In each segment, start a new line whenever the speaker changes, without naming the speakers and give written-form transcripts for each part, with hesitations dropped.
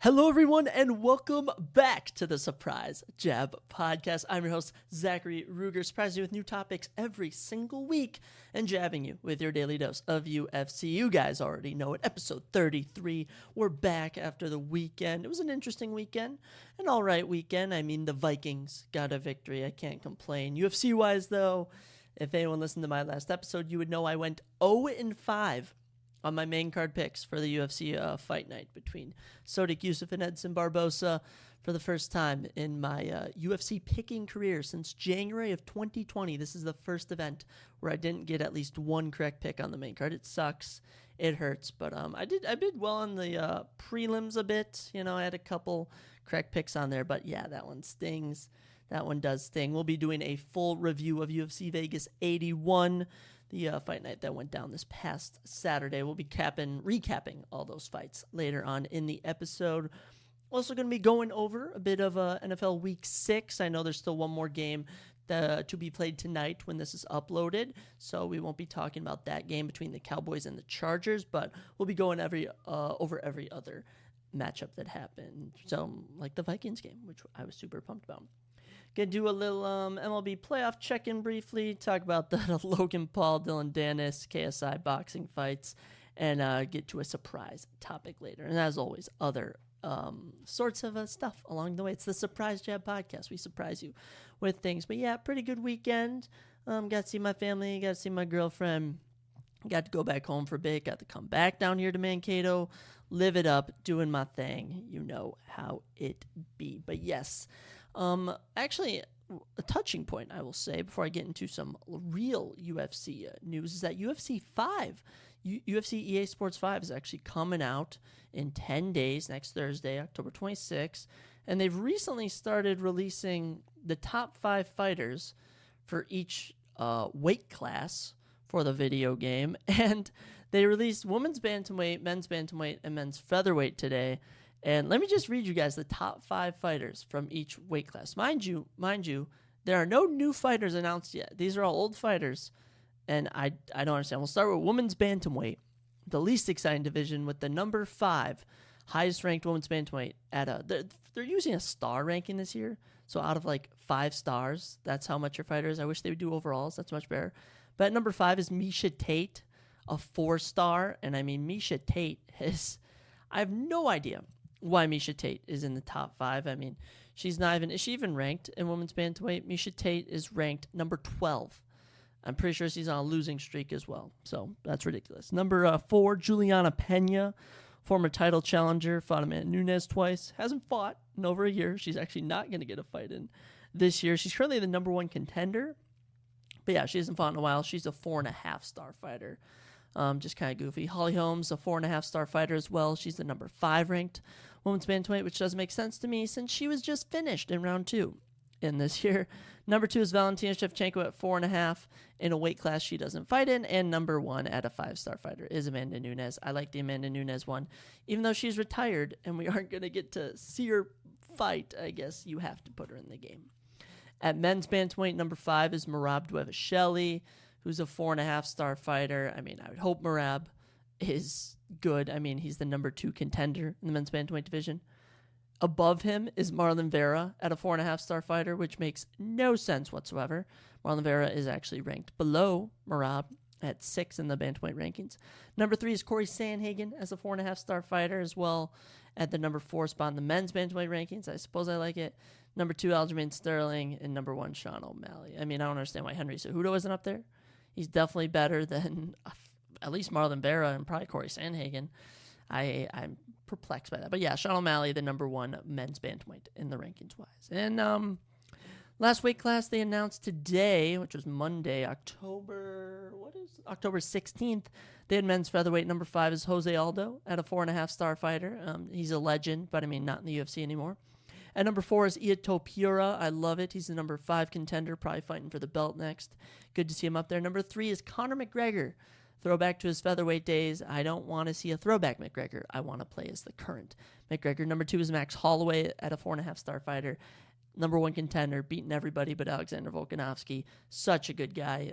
Hello, everyone, and welcome back to the Surprise Jab Podcast. I'm your host, Zachary Ruger, surprising you with new topics every single week and jabbing you with your daily dose of UFC. You guys already know it. Episode 33. We're back after the weekend. It was an interesting weekend, an all right weekend. I mean, the Vikings got a victory. I can't complain. UFC-wise, though, if anyone listened to my last episode, you would know I went 0-5 on my main card picks for the UFC Fight Night between Sodiq Yusuff and Edson Barbosa for the first time in my UFC picking career since January of 2020. This is the first event where I didn't get at least one correct pick on the main card. It sucks. It hurts. But I did well on the prelims a bit. You know, I had a couple correct picks on there. But yeah, that one stings. That one does sting. We'll be doing a full review of UFC Vegas 81. The fight night that went down this past Saturday. We'll be recapping all those fights later on in the episode. Also going to be going over a bit of NFL Week 6. I know there's still one more game to be played tonight when this is uploaded, so we won't be talking about that game between the Cowboys and the Chargers, but we'll be going over every other matchup that happened. So, like the Vikings game, which I was super pumped about. Gonna do a little MLB playoff check-in briefly, talk about the Logan Paul, Dylan Dennis, KSI boxing fights, and get to a surprise topic later. And as always, other sorts of stuff along the way. It's the Surprise Jab Podcast. We surprise you with things. But yeah, pretty good weekend. Got to see my family, got to see my girlfriend. Got to go back home for a bit, got to come back down here to Mankato, live it up, doing my thing. You know how it be. But yes, actually, a touching point, I will say, before I get into some real UFC news, is that UFC 5, UFC EA Sports 5 is actually coming out in 10 days, next Thursday, October 26th, and they've recently started releasing the top 5 fighters for each weight class for the video game, and they released women's bantamweight, men's bantamweight, and men's featherweight today. And let me just read you guys the top 5 fighters from each weight class. Mind you, there are no new fighters announced yet. These are all old fighters, and I don't understand. We'll start with women's bantamweight, the least exciting division, with the number 5 highest ranked women's bantamweight they're using a star ranking this year. So out of like 5 stars, that's how much your fighter is. I wish they would do overalls. That's much better. But at number 5 is Miesha Tate, a 4-star. And I mean, Miesha Tate I have no idea why Miesha Tate is in the top 5. I mean, is she even ranked in women's bantamweight? Miesha Tate is ranked number 12. I'm pretty sure she's on a losing streak as well. So that's ridiculous. Number 4, Juliana Pena, former title challenger, fought Amanda Nunes twice. Hasn't fought in over a year. She's actually not going to get a fight in this year. She's currently the number 1 contender. But yeah, she hasn't fought in a while. She's a 4.5-star fighter. Just kind of goofy. Holly Holmes, a 4.5-star fighter as well. She's the number 5 ranked women's bantamweight, which doesn't make sense to me since she was just finished in round 2 in this year. Number 2 is Valentina Shevchenko at 4.5 in a weight class she doesn't fight in. And number 1 at a 5-star fighter is Amanda Nunes. I like the Amanda Nunes one. Even though she's retired and we aren't going to get to see her fight, I guess you have to put her in the game. At men's bantamweight, number 5 is Merab Dvalishvili, who's a 4.5-star fighter. I mean, I would hope Merab is good. I mean, he's the number 2 contender in the men's bantamweight division. Above him is Marlon Vera at a 4.5-star fighter, which makes no sense whatsoever. Marlon Vera is actually ranked below Merab at 6 in the bantamweight rankings. Number 3 is Corey Sandhagen as a 4.5-star fighter as well at the number 4 spot in the men's bantamweight rankings. I suppose I like it. Number 2, Aljamain Sterling, and number 1, Sean O'Malley. I mean, I don't understand why Henry Cejudo isn't up there. He's definitely better than at least Marlon Vera and probably Corey Sandhagen. I'm perplexed by that. But yeah, Sean O'Malley, the number 1 men's bantamweight in the rankings-wise. And last weight class they announced today, which was Monday, October 16th. They had men's featherweight. Number 5 is Jose Aldo at a 4.5-star fighter. He's a legend, but I mean, not in the UFC anymore. At number 4 is Ito Pura. I love it. He's the number 5 contender, probably fighting for the belt next. Good to see him up there. Number 3 is Conor McGregor. Throwback to his featherweight days. I don't want to see a throwback McGregor. I want to play as the current McGregor. Number 2 is Max Holloway at a 4.5-star fighter. Number 1 contender, beating everybody but Alexander Volkanovski. Such a good guy.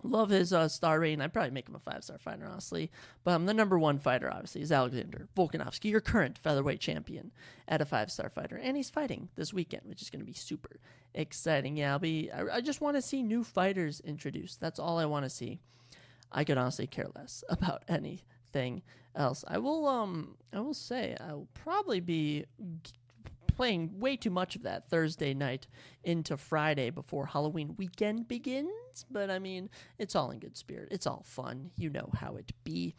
Love his star rating. I'd probably make him a 5-star fighter, honestly. But the number one fighter, obviously, is Alexander Volkanovski, your current featherweight champion, at a 5-star fighter. And he's fighting this weekend, which is going to be super exciting. Yeah, I just want to see new fighters introduced. That's all I want to see. I could honestly care less about anything else. I will say I will probably be playing way too much of that Thursday night into Friday before Halloween weekend begins. But I mean, it's all in good spirit. It's all fun. You know how it be.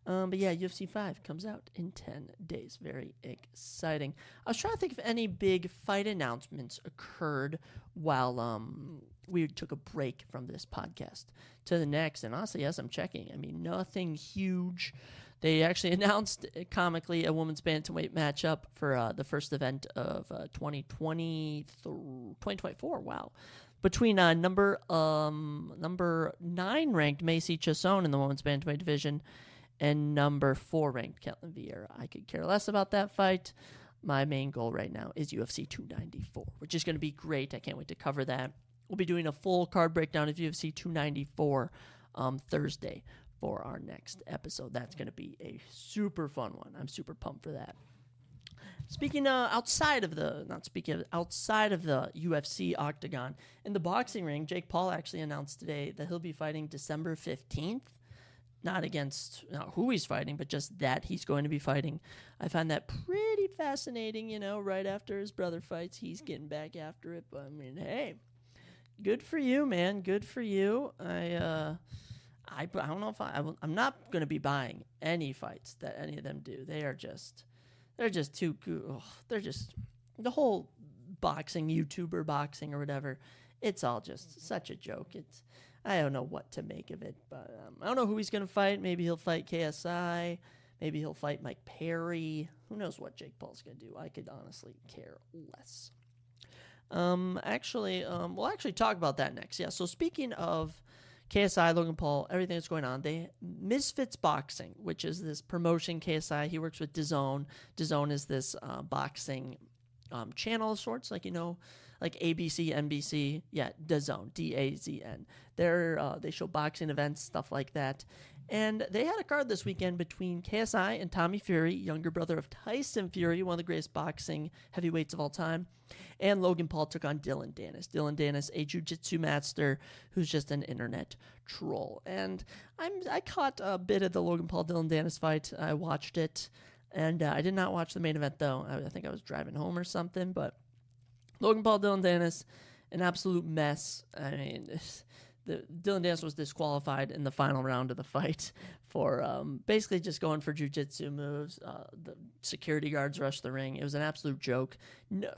But yeah, UFC 5 comes out in 10 days. Very exciting. I was trying to think if any big fight announcements occurred while we took a break from this podcast to the next. And honestly, yes, I'm checking. I mean, nothing huge. They actually announced, comically, a women's bantamweight matchup for the first event of 2024. Wow. Between number 9 ranked Macy Chiasson in the women's bantamweight division and number 4 ranked Ketlin Vieira. I could care less about that fight. My main goal right now is UFC 294, which is going to be great. I can't wait to cover that. We'll be doing a full card breakdown of UFC 294 Thursday for our next episode. That's going to be a super fun one. I'm super pumped for that. Speaking outside of the UFC octagon, in the boxing ring, Jake Paul actually announced today that he'll be fighting December 15th. Not against who he's fighting, but just that he's going to be fighting. I find that pretty fascinating, right after his brother fights, he's getting back after it. But I mean, hey, good for you, man. Good for you. I don't know if I'm not going to be buying any fights that any of them do. They're just too good. They're just the whole boxing, YouTuber boxing or whatever. It's all just such a joke. I don't know what to make of it, but I don't know who he's going to fight. Maybe he'll fight KSI. Maybe he'll fight Mike Perry. Who knows what Jake Paul's going to do? I could honestly care less. We'll actually talk about that next. Yeah, so speaking of KSI, Logan Paul, everything that's going on, Misfits Boxing, which is this promotion, KSI, he works with DAZN. DAZN is this boxing channel of sorts, like ABC, NBC, yeah, DAZN, DAZN. They show boxing events, stuff like that. And they had a card this weekend between KSI and Tommy Fury, younger brother of Tyson Fury, one of the greatest boxing heavyweights of all time. And Logan Paul took on Dylan Dennis. Dylan Dennis, a jiu-jitsu master who's just an internet troll. And I caught a bit of the Logan Paul-Dylan Dennis fight. I watched it. And I did not watch the main event, though. I think I was driving home or something. But Logan Paul, Dylan Dennis, an absolute mess. I mean, Dylan Dennis was disqualified in the final round of the fight for basically just going for jiu-jitsu moves. The security guards rushed the ring. It was an absolute joke. No,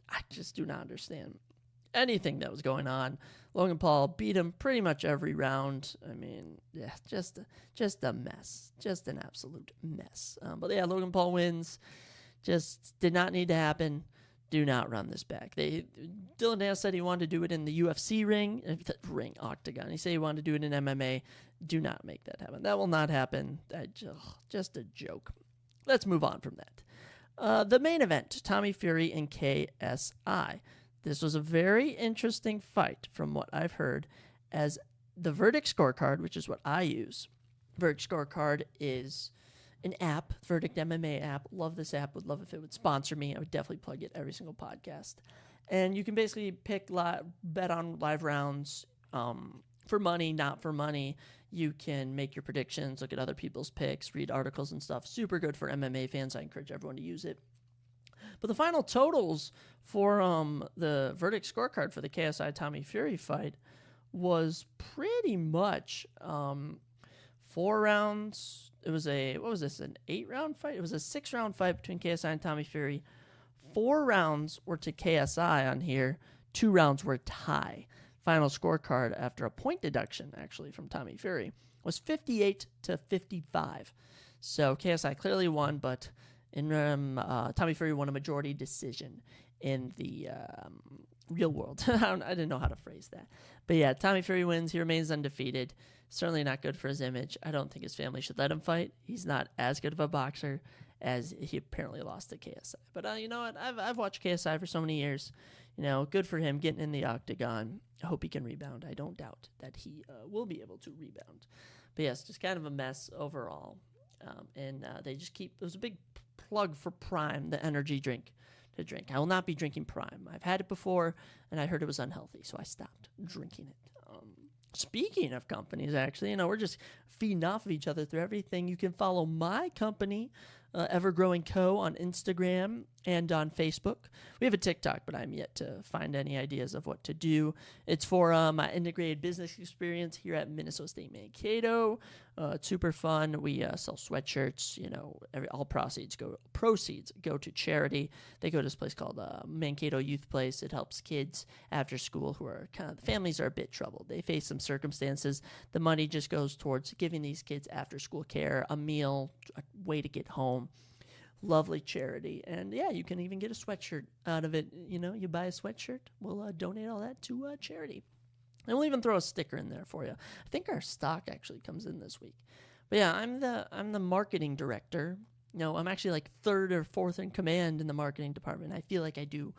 I just do not understand anything that was going on. Logan Paul beat him pretty much every round. I mean, yeah, just a mess. Just an absolute mess. But yeah, Logan Paul wins. Just did not need to happen. Do not run this back. Dylan Dennis said he wanted to do it in the UFC octagon. He said he wanted to do it in MMA. Do not make that happen. That will not happen. Just a joke. Let's move on from that. The main event, Tommy Fury and KSI. This was a very interesting fight from what I've heard, as the Verdict Scorecard, which is what I use. Verdict Scorecard is an app, Verdict MMA app. Love this app. Would love if it would sponsor me. I would definitely plug it every single podcast. And you can basically bet on live rounds for money, not for money. You can make your predictions, look at other people's picks, read articles and stuff. Super good for MMA fans. I encourage everyone to use it. But the final totals for the Verdict Scorecard for the KSI Tommy Fury fight was pretty much 4 rounds. It was an 8-round fight? It was a 6-round fight between KSI and Tommy Fury. 4 rounds were to KSI on here. 2 rounds were tie. Final scorecard after a point deduction, actually, from Tommy Fury was 58-55. So KSI clearly won, but Tommy Fury won a majority decision in the real world. I didn't know how to phrase that. But yeah, Tommy Fury wins. He remains undefeated. Certainly not good for his image. I don't think his family should let him fight. He's not as good of a boxer as he apparently lost to KSI. But you know what? I've watched KSI for so many years. You know, good for him getting in the octagon. I hope he can rebound. I don't doubt that he will be able to rebound. But yes, just kind of a mess overall. And they just keep, it was a big plug for Prime, the energy drink to drink. I will not be drinking Prime. I've had it before, and I heard it was unhealthy, so I stopped drinking it. Speaking of companies, actually, you know, we're just feeding off of each other through everything. You can follow my company, Ever Growing Co. on Instagram and on Facebook. We have a TikTok, but I'm yet to find any ideas of what to do. It's for my integrated business experience here at Minnesota State Mankato. It's super fun. We sell sweatshirts. You know, all proceeds go to charity. They go to this place called Mankato Youth Place. It helps kids after school who are kind of, the families are a bit troubled. They face some circumstances. The money just goes towards giving these kids after school care, a meal, a way to get home. Lovely charity. And yeah, you can even get a sweatshirt out of it. You know, you buy a sweatshirt, we'll donate all that to charity. And we'll even throw a sticker in there for you. I think our stock actually comes in this week. But yeah, I'm the marketing director. You know, I'm actually like third or fourth in command in the marketing department. I feel like I do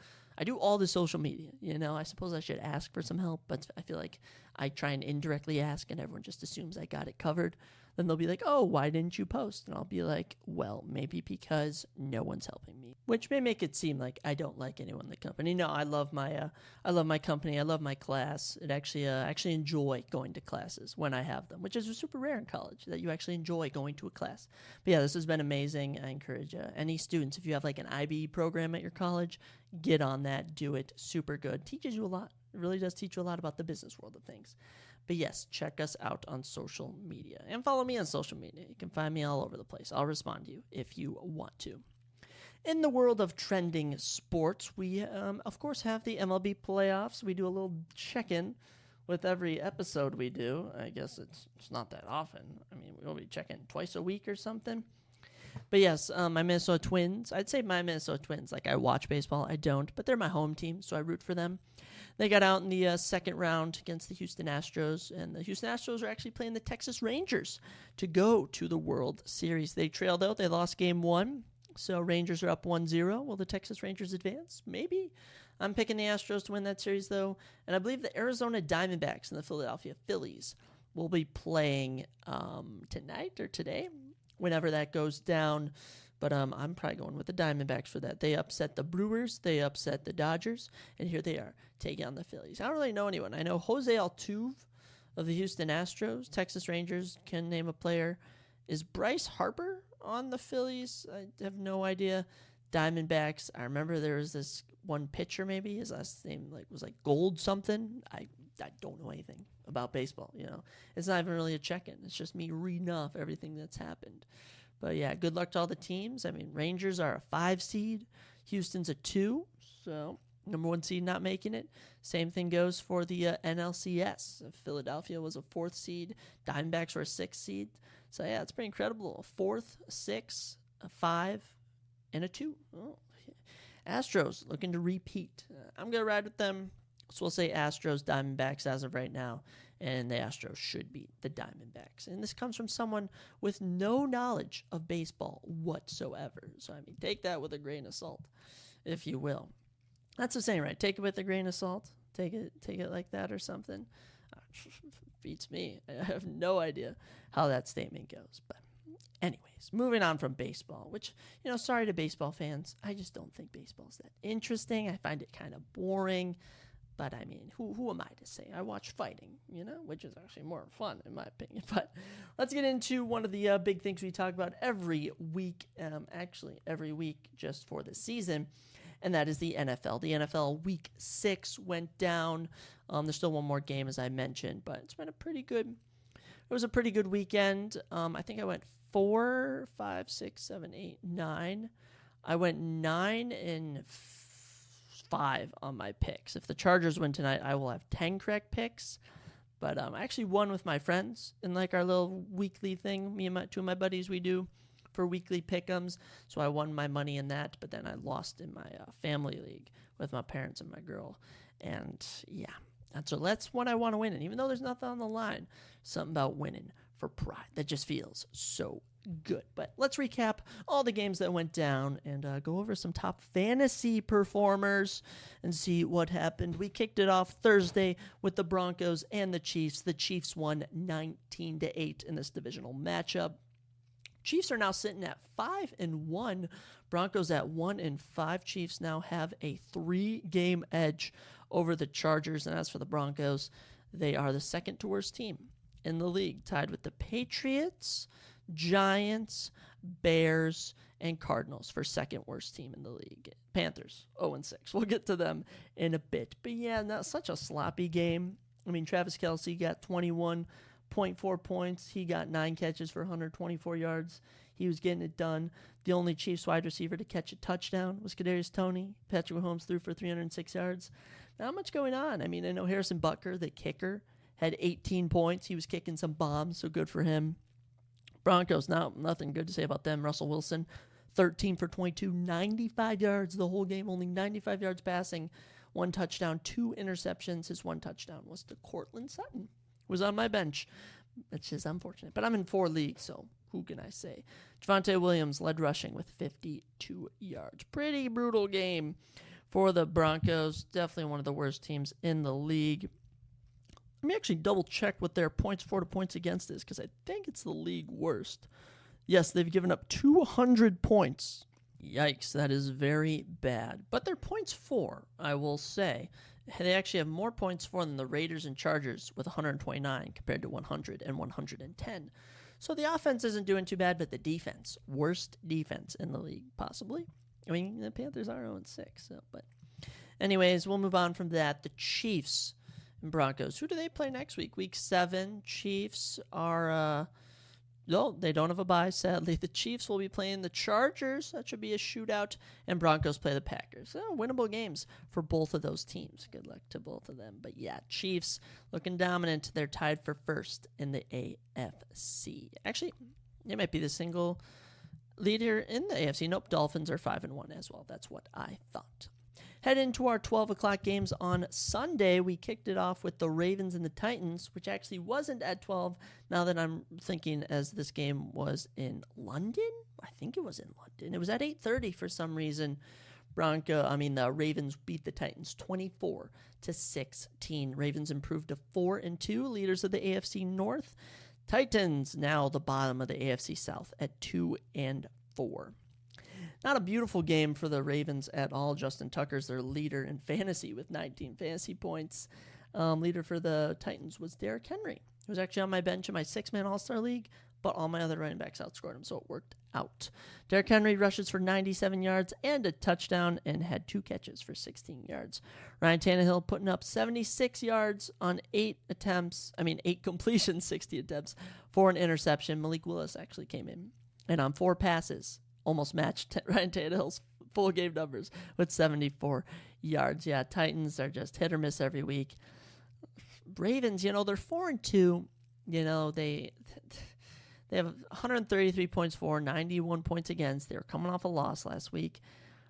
all the social media. You know, I suppose I should ask for some help, but I feel like I try and indirectly ask and everyone just assumes I got it covered. Then they'll be like, oh, why didn't you post? And I'll be like, well, maybe because no one's helping me, which may make it seem like I don't like anyone in the company. No, I love my company. I love my class. I actually enjoy going to classes when I have them, which is super rare in college that you actually enjoy going to a class. But yeah, this has been amazing. I encourage any students, if you have like an IB program at your college, get on that, do it. Super good. Teaches you a lot. It really does teach you a lot about the business world of things. But yes, check us out on social media and follow me on social media. You can find me all over the place. I'll respond to you if you want to. In the world of trending sports, we, of course, have the MLB playoffs. We do a little check-in with every episode we do. I guess it's not that often. I mean, we'll be checking twice a week or something. But yes, my Minnesota Twins. I'd say my Minnesota Twins. Like, I watch baseball. I don't. But they're my home team, so I root for them. They got out in the second round against the Houston Astros, and the Houston Astros are actually playing the Texas Rangers to go to the World Series. They trailed out. They lost game 1, so Rangers are up 1-0. Will the Texas Rangers advance? Maybe. I'm picking the Astros to win that series, though, and I believe the Arizona Diamondbacks and the Philadelphia Phillies will be playing tonight or today, whenever that goes down. But I'm probably going with the Diamondbacks for that. They upset the Brewers. They upset the Dodgers. And here they are taking on the Phillies. I don't really know anyone. I know Jose Altuve of the Houston Astros. Texas Rangers can name a player. Is Bryce Harper on the Phillies? I have no idea. Diamondbacks. I remember there was this one pitcher maybe. His last name was Gold something. I don't know anything about baseball. You know, it's not even really a check-in. It's just me reading off everything that's happened. But yeah, good luck to all the teams. I mean, Rangers are a 5 seed. Houston's a 2. So, number 1 seed not making it. Same thing goes for the NLCS. Philadelphia was a 4th seed. Diamondbacks were a 6th seed. So yeah, it's pretty incredible. A 4th, a 6, a 5, and a 2. Oh. Astros looking to repeat. I'm going to ride with them. So we'll say Astros, Diamondbacks as of right now. And the Astros should beat the Diamondbacks. And this comes from someone with no knowledge of baseball whatsoever. So, I mean, take that with a grain of salt, if you will. That's the saying, right? Take it with a grain of salt. Take it like that or something. Beats me. I have no idea how that statement goes. But anyways, moving on from baseball, which, you know, sorry to baseball fans. I just don't think baseball's that interesting. I find it kind of boring. But, I mean, who am I to say? I watch fighting, you know, which is actually more fun, in my opinion. But let's get into one of the big things we talk about every week, every week just for the season, and that is the NFL. The NFL Week 6 went down. There's still one more game, as I mentioned, but it's been a pretty good weekend. I think I went 4, 5, 6, 7, 8, 9. I went 9 and 5 on my picks. If the Chargers win tonight, I will have 10 correct picks. But I actually won with my friends in like our little weekly thing. Me and two of my buddies, we do for weekly pick'ems. So I won my money in that, but then I lost in my family league with my parents and my girl. And yeah, that's what I want to win. And even though there's nothing on the line, something about winning for pride that just feels so good. But let's recap all the games that went down and go over some top fantasy performers and see what happened. We kicked it off Thursday with the Broncos and the Chiefs. The Chiefs won 19-8 in this divisional matchup. Chiefs are now sitting at 5-1. Broncos at 1-5. Chiefs now have a 3-game edge over the Chargers. And as for the Broncos, they are the second to worst team in the league, tied with the Patriots, Giants, Bears, and Cardinals for second worst team in the league. Panthers 0-6. We'll get to them in a bit. But yeah, not such a sloppy game. I mean, Travis Kelce got 21.4 points. He got 9 catches for 124 yards. He was getting it done. The only Chiefs wide receiver to catch a touchdown was Kadarius Toney. Patrick Mahomes threw for 306 yards. Not much going on. I mean, I know Harrison Butker, the kicker, had 18 points. He was kicking some bombs, so good for him. Broncos, nothing good to say about them. Russell Wilson, 13 for 22, 95 yards the whole game, only 95 yards passing, 1 touchdown, 2 interceptions. His 1 touchdown was to Cortland Sutton, who was on my bench, which is unfortunate. But I'm in 4 leagues, so who can I say? Javonte Williams led rushing with 52 yards. Pretty brutal game for the Broncos. Definitely one of the worst teams in the league. Let me actually double check what their points for to points against is, because I think it's the league worst. Yes, they've given up 200 points. Yikes, that is very bad. But their points for, I will say, they actually have more points for than the Raiders and Chargers with 129 compared to 100 and 110. So the offense isn't doing too bad, but the defense, worst defense in the league, possibly. I mean, the Panthers are 0-6, but anyways, we'll move on from that. The Chiefs and Broncos. Who do they play next week? Week 7. Chiefs are, no, they don't have a bye, sadly. The Chiefs will be playing the Chargers. That should be a shootout. And Broncos play the Packers. So, winnable games for both of those teams. Good luck to both of them. But yeah, Chiefs looking dominant. They're tied for first in the AFC. Actually, it might be the single leader in the AFC. Nope, Dolphins are 5-1 as well. That's what I thought. Head into our 12 o'clock games on Sunday. We kicked it off with the Ravens and the Titans, which actually wasn't at 12. Now that I'm thinking, as this game was in London, I think it was in London. It was at 8:30 for some reason. The Ravens beat the Titans 24-16. Ravens improved to 4-2, leaders of the AFC North. Titans now the bottom of the AFC South at 2-4. Not a beautiful game for the Ravens at all. Justin Tucker's their leader in fantasy with 19 fantasy points. Leader for the Titans was Derrick Henry, who was actually on my bench in my 6-man All-Star League, but all my other running backs outscored him, so it worked out. Derrick Henry rushes for 97 yards and a touchdown and had 2 catches for 16 yards. Ryan Tannehill putting up 76 yards on 8 completions, 60 attempts for an interception. Malik Willis actually came in, and on 4 passes, almost matched Ryan Tannehill's full game numbers with 74 yards. Yeah, Titans are just hit or miss every week. Ravens, they're 4-2. They have 133 points for, 91 points against. They were coming off a loss last week.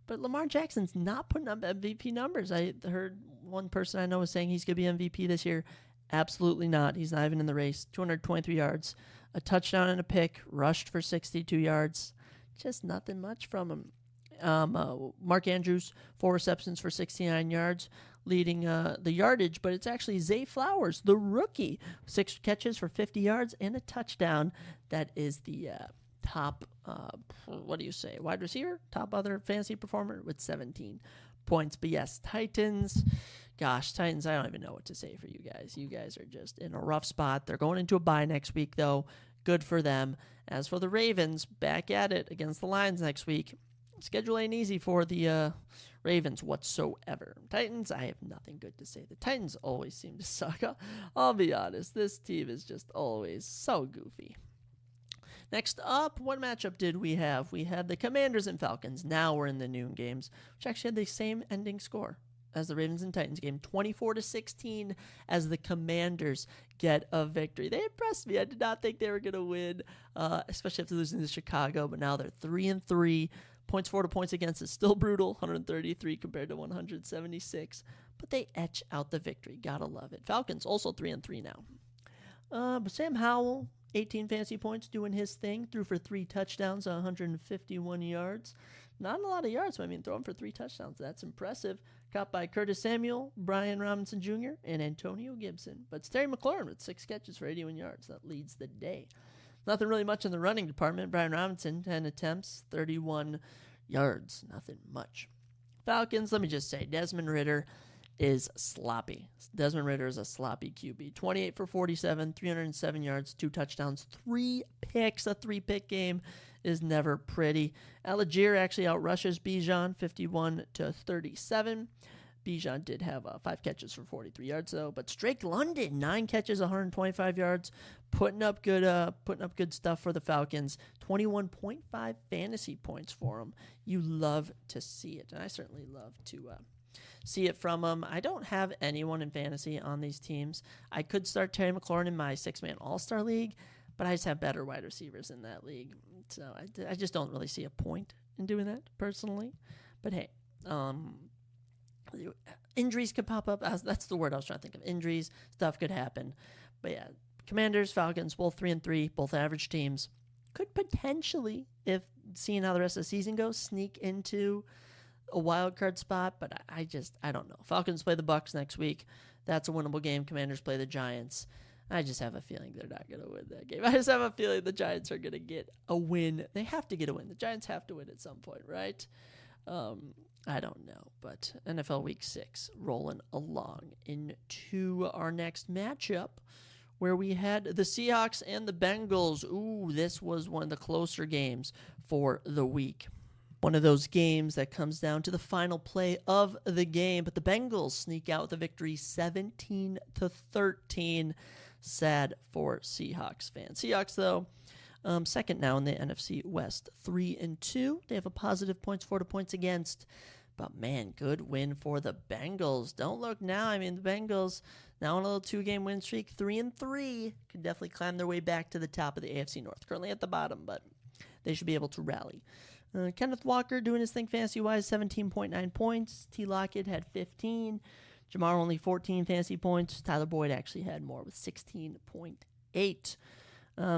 But Lamar Jackson's not putting up MVP numbers. I heard one person I know was saying he's going to be MVP this year. Absolutely not. He's not even in the race. 223 yards, a touchdown and a pick, rushed for 62 yards. Just nothing much from him. Mark Andrews, 4 receptions for 69 yards, leading the yardage, but it's actually Zay Flowers, the rookie, 6 catches for 50 yards and a touchdown. That is the top, wide receiver, top other fantasy performer with 17 points. But yes, Titans, I don't even know what to say for you guys. You guys are just in a rough spot. They're going into a bye next week, though. Good for them. As for the Ravens, back at it against the Lions next week. Schedule ain't easy for the Ravens whatsoever. Titans, I have nothing good to say. The Titans always seem to suck. I'll be honest. This team is just always so goofy. Next up, what matchup did we have? We had the Commanders and Falcons. Now we're in the noon games, which actually had the same ending score as the Ravens and Titans game, 24-16, as the Commanders get a victory. They impressed me. I did not think they were going to win, especially after losing to Chicago, but now they're 3-3. Points for to points against is still brutal, 133 compared to 176, but they etch out the victory. Gotta love it. Falcons also 3-3 now. But Sam Howell, 18 fantasy points, doing his thing. Threw for 3 touchdowns, 151 yards. Not a lot of yards, but I mean, throwing for 3 touchdowns. That's impressive. Caught by Curtis Samuel, Brian Robinson Jr., and Antonio Gibson. But it's Terry McLaurin with 6 catches for 81 yards. That leads the day. Nothing really much in the running department. Brian Robinson, 10 attempts, 31 yards. Nothing much. Falcons, let me just say, Desmond Ridder is sloppy. Desmond Ridder is a sloppy QB. 28 for 47, 307 yards, 2 touchdowns, 3 picks. A 3-pick game is never pretty. Algier actually outrushes Bijan 51-37. Bijan did have 5 catches for 43 yards though, but Drake London 9 catches, 125 yards, putting up good stuff for the Falcons. 21.5 fantasy points for him. You love to see it, and I certainly love to see it from him. I don't have anyone in fantasy on these teams. I could start Terry McLaurin in my 6-man All-Star League, but I just have better wide receivers in that league. So I just don't really see a point in doing that personally. But hey, injuries could pop up. That's the word I was trying to think of. Injuries, stuff could happen. But yeah, Commanders, Falcons, both 3-3, both average teams. Could potentially, if seeing how the rest of the season goes, sneak into a wild card spot, but I don't know. Falcons play the Bucs next week. That's a winnable game. Commanders play the Giants. I just have a feeling they're not going to win that game. I just have a feeling the Giants are going to get a win. They have to get a win. The Giants have to win at some point, right? I don't know, but NFL Week 6 rolling along into our next matchup where we had the Seahawks and the Bengals. Ooh, this was one of the closer games for the week. One of those games that comes down to the final play of the game, but the Bengals sneak out with a victory 17-13. Sad for Seahawks fans. Seahawks, though, second now in the NFC West, 3-2. They have a positive points for to points against. But, man, good win for the Bengals. Don't look now. I mean, the Bengals now on a little 2-game win streak, 3-3. Could definitely climb their way back to the top of the AFC North. Currently at the bottom, but they should be able to rally. Kenneth Walker doing his thing fantasy-wise, 17.9 points. T. Lockett had 15. Jamar only 14 fantasy points. Tyler Boyd actually had more with 16.8.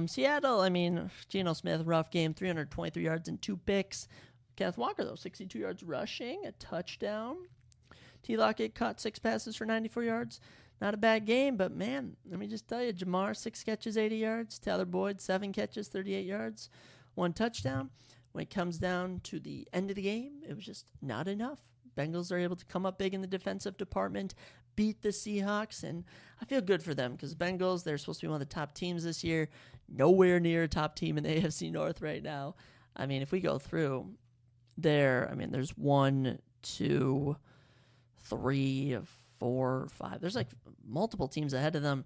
Seattle, I mean, Geno Smith, rough game, 323 yards and 2 picks. Kenneth Walker, though, 62 yards rushing, a touchdown. T. Lockett caught 6 passes for 94 yards. Not a bad game, but, man, let me just tell you, Jamar, 6 catches, 80 yards. Tyler Boyd, 7 catches, 38 yards, 1 touchdown. When it comes down to the end of the game, it was just not enough. Bengals are able to come up big in the defensive department, beat the Seahawks, and I feel good for them because Bengals, they're supposed to be one of the top teams this year. Nowhere near a top team in the AFC North right now. I mean, if we go through there, I mean, there's 1, 2, 3, 4, 5. There's like multiple teams ahead of them.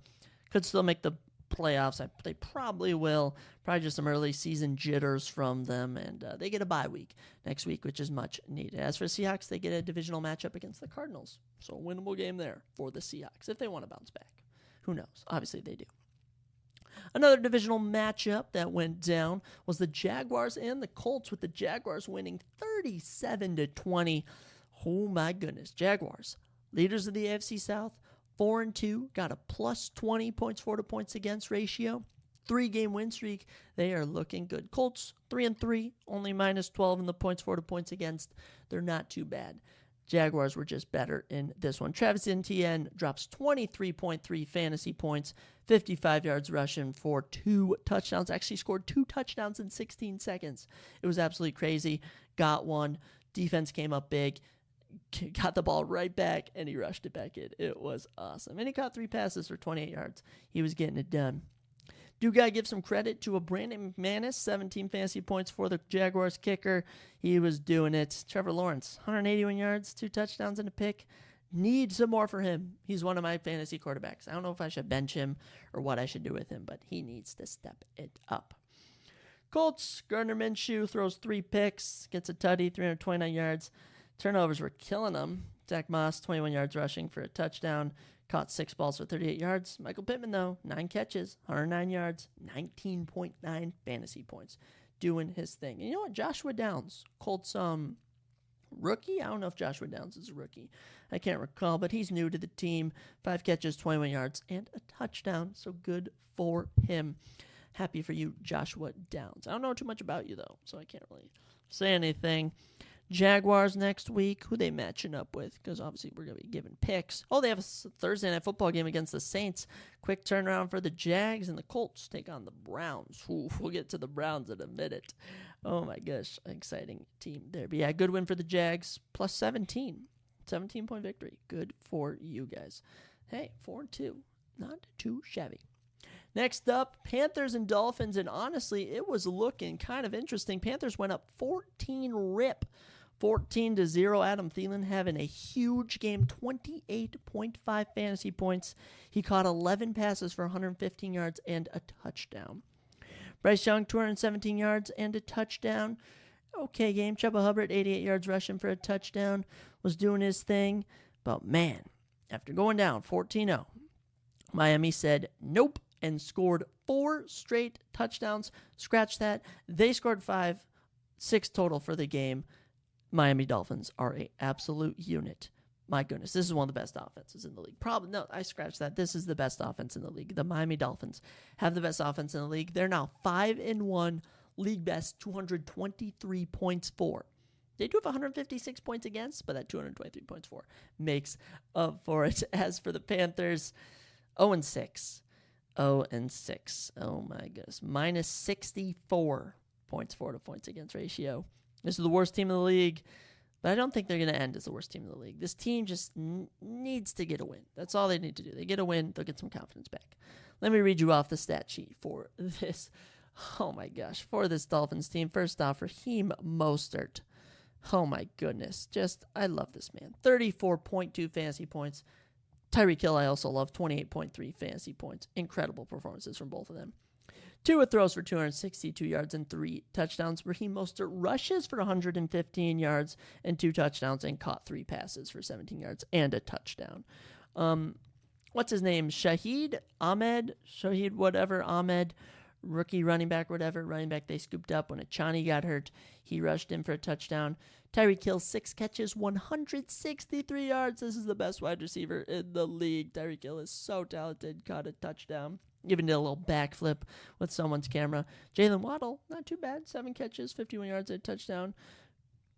Could still make the playoffs. They probably will. Probably just some early season jitters from them, and they get a bye week next week, which is much needed. As for the Seahawks, they get a divisional matchup against the Cardinals, so a winnable game there for the Seahawks if they want to bounce back. Who knows? Obviously, they do. Another divisional matchup that went down was the Jaguars and the Colts, with the Jaguars winning 37-20. Oh my goodness, Jaguars, leaders of the AFC South. 4-2, got a plus 20 points for to points against ratio. 3-game win streak. They are looking good. Colts 3-3, only minus 12 in the points for to points against. They're not too bad. Jaguars were just better in this one. Travis Etienne drops 23.3 fantasy points, 55 yards rushing for 2 touchdowns. Actually scored 2 touchdowns in 16 seconds. It was absolutely crazy. Got one. Defense came up big. Got the ball right back, and he rushed it back in. It was awesome. And he caught 3 passes for 28 yards. He was getting it done. Do got to give some credit to a Brandon McManus, 17 fantasy points for the Jaguars kicker. He was doing it. Trevor Lawrence, 181 yards, 2 touchdowns and a pick. Need some more for him. He's one of my fantasy quarterbacks. I don't know if I should bench him or what I should do with him, but he needs to step it up. Colts, Gardner Minshew throws 3 picks, gets a tutty, 329 yards. Turnovers were killing them. Zach Moss, 21 yards rushing for a touchdown. Caught 6 balls for 38 yards. Michael Pittman, though, 9 catches, 109 yards, 19.9 fantasy points. Doing his thing. And you know what? Joshua Downs, Colts rookie? I don't know if Joshua Downs is a rookie. I can't recall, but he's new to the team. 5 catches, 21 yards, and a touchdown. So good for him. Happy for you, Joshua Downs. I don't know too much about you, though, so I can't really say anything. Jaguars next week. Who they matching up with? Because obviously we're going to be giving picks. Oh, they have a Thursday night football game against the Saints. Quick turnaround for the Jags, and the Colts take on the Browns. Ooh, we'll get to the Browns in a minute. Oh, my gosh. Exciting team there. But yeah, good win for the Jags. Plus 17. 17-point victory. Good for you guys. Hey, 4-2. Not too shabby. Next up, Panthers and Dolphins, and honestly, it was looking kind of interesting. Panthers went up 14-0. Adam Thielen having a huge game, 28.5 fantasy points. He caught 11 passes for 115 yards and a touchdown. Bryce Young, 217 yards and a touchdown. Okay game. Chuba Hubbard, 88 yards rushing for a touchdown, was doing his thing. But man, after going down 14-0, Miami said nope and scored 4 straight touchdowns. Scratch that. They scored 5, 6 total for the game. Miami Dolphins are an absolute unit. My goodness, this is one of the best offenses in the league. Probably, no, I scratched that. This is the best offense in the league. The Miami Dolphins have the best offense in the league. They're now 5-1, league best, 223 points for. They do have 156 points against, but that 223 points for makes up for it. As for the Panthers, 0-6. 0-6. Oh my goodness. Minus 64 points for to points against ratio. This is the worst team in the league, but I don't think they're going to end as the worst team in the league. This team just needs to get a win. That's all they need to do. They get a win, they'll get some confidence back. Let me read you off the stat sheet for this. Oh my gosh. For this Dolphins team, first off, Raheem Mostert. Oh my goodness. I love this man. 34.2 fantasy points. Tyreek Hill, I also love, 28.3 fantasy points. Incredible performances from both of them. Tua throws for 262 yards and 3 touchdowns. Raheem Mostert rushes for 115 yards and 2 touchdowns and caught 3 passes for 17 yards and a touchdown. What's his name? Shahid Ahmed, rookie running back they scooped up when Achani got hurt. He rushed in for a touchdown. Tyreek Hill, 6 catches, 163 yards. This is the best wide receiver in the league. Tyreek Hill is so talented, caught a touchdown. Even did a little backflip with someone's camera. Jalen Waddle, not too bad. 7 catches, 51 yards, and a touchdown.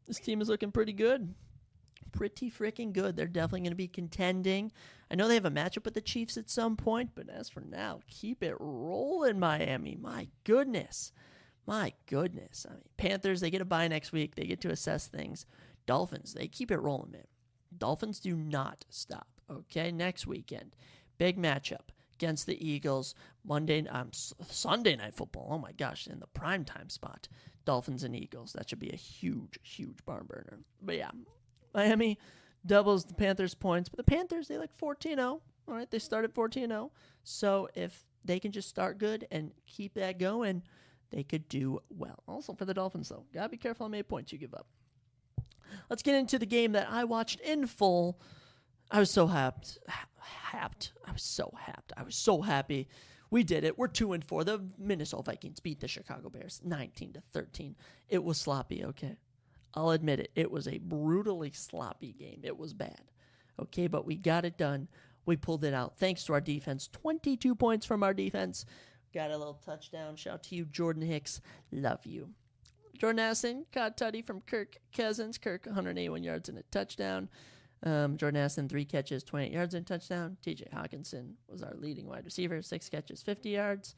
This team is looking pretty good. Pretty freaking good. They're definitely going to be contending. I know they have a matchup with the Chiefs at some point, but as for now, keep it rolling, Miami. My goodness. I mean, Panthers, they get a bye next week. They get to assess things. Dolphins, they keep it rolling, man. Dolphins do not stop. Okay, next weekend, big matchup against the Eagles. Sunday night football. Oh my gosh, in the primetime spot. Dolphins and Eagles. That should be a huge, huge barn burner. But yeah, Miami doubles the Panthers' points. But the Panthers, they like 14-0. All right, they started 14-0. So if they can just start good and keep that going, they could do well. Also for the Dolphins, though, gotta be careful how many points you give up. Let's get into the game that I watched in full. I was so happy. I was so happy. We did it. We're 2-4. The Minnesota Vikings beat the Chicago Bears 19-13. It was sloppy, okay? I'll admit it. It was a brutally sloppy game. It was bad. Okay, but we got it done. We pulled it out thanks to our defense. 22 points from our defense. Got a little touchdown. Shout out to you, Jordan Hicks. Love you. Jordan Addison caught a tutty from Kirk Cousins. Kirk, 181 yards and a touchdown. Jordan Addison, 3 catches, 28 yards and a touchdown. TJ Hawkinson was our leading wide receiver. 6 catches, 50 yards.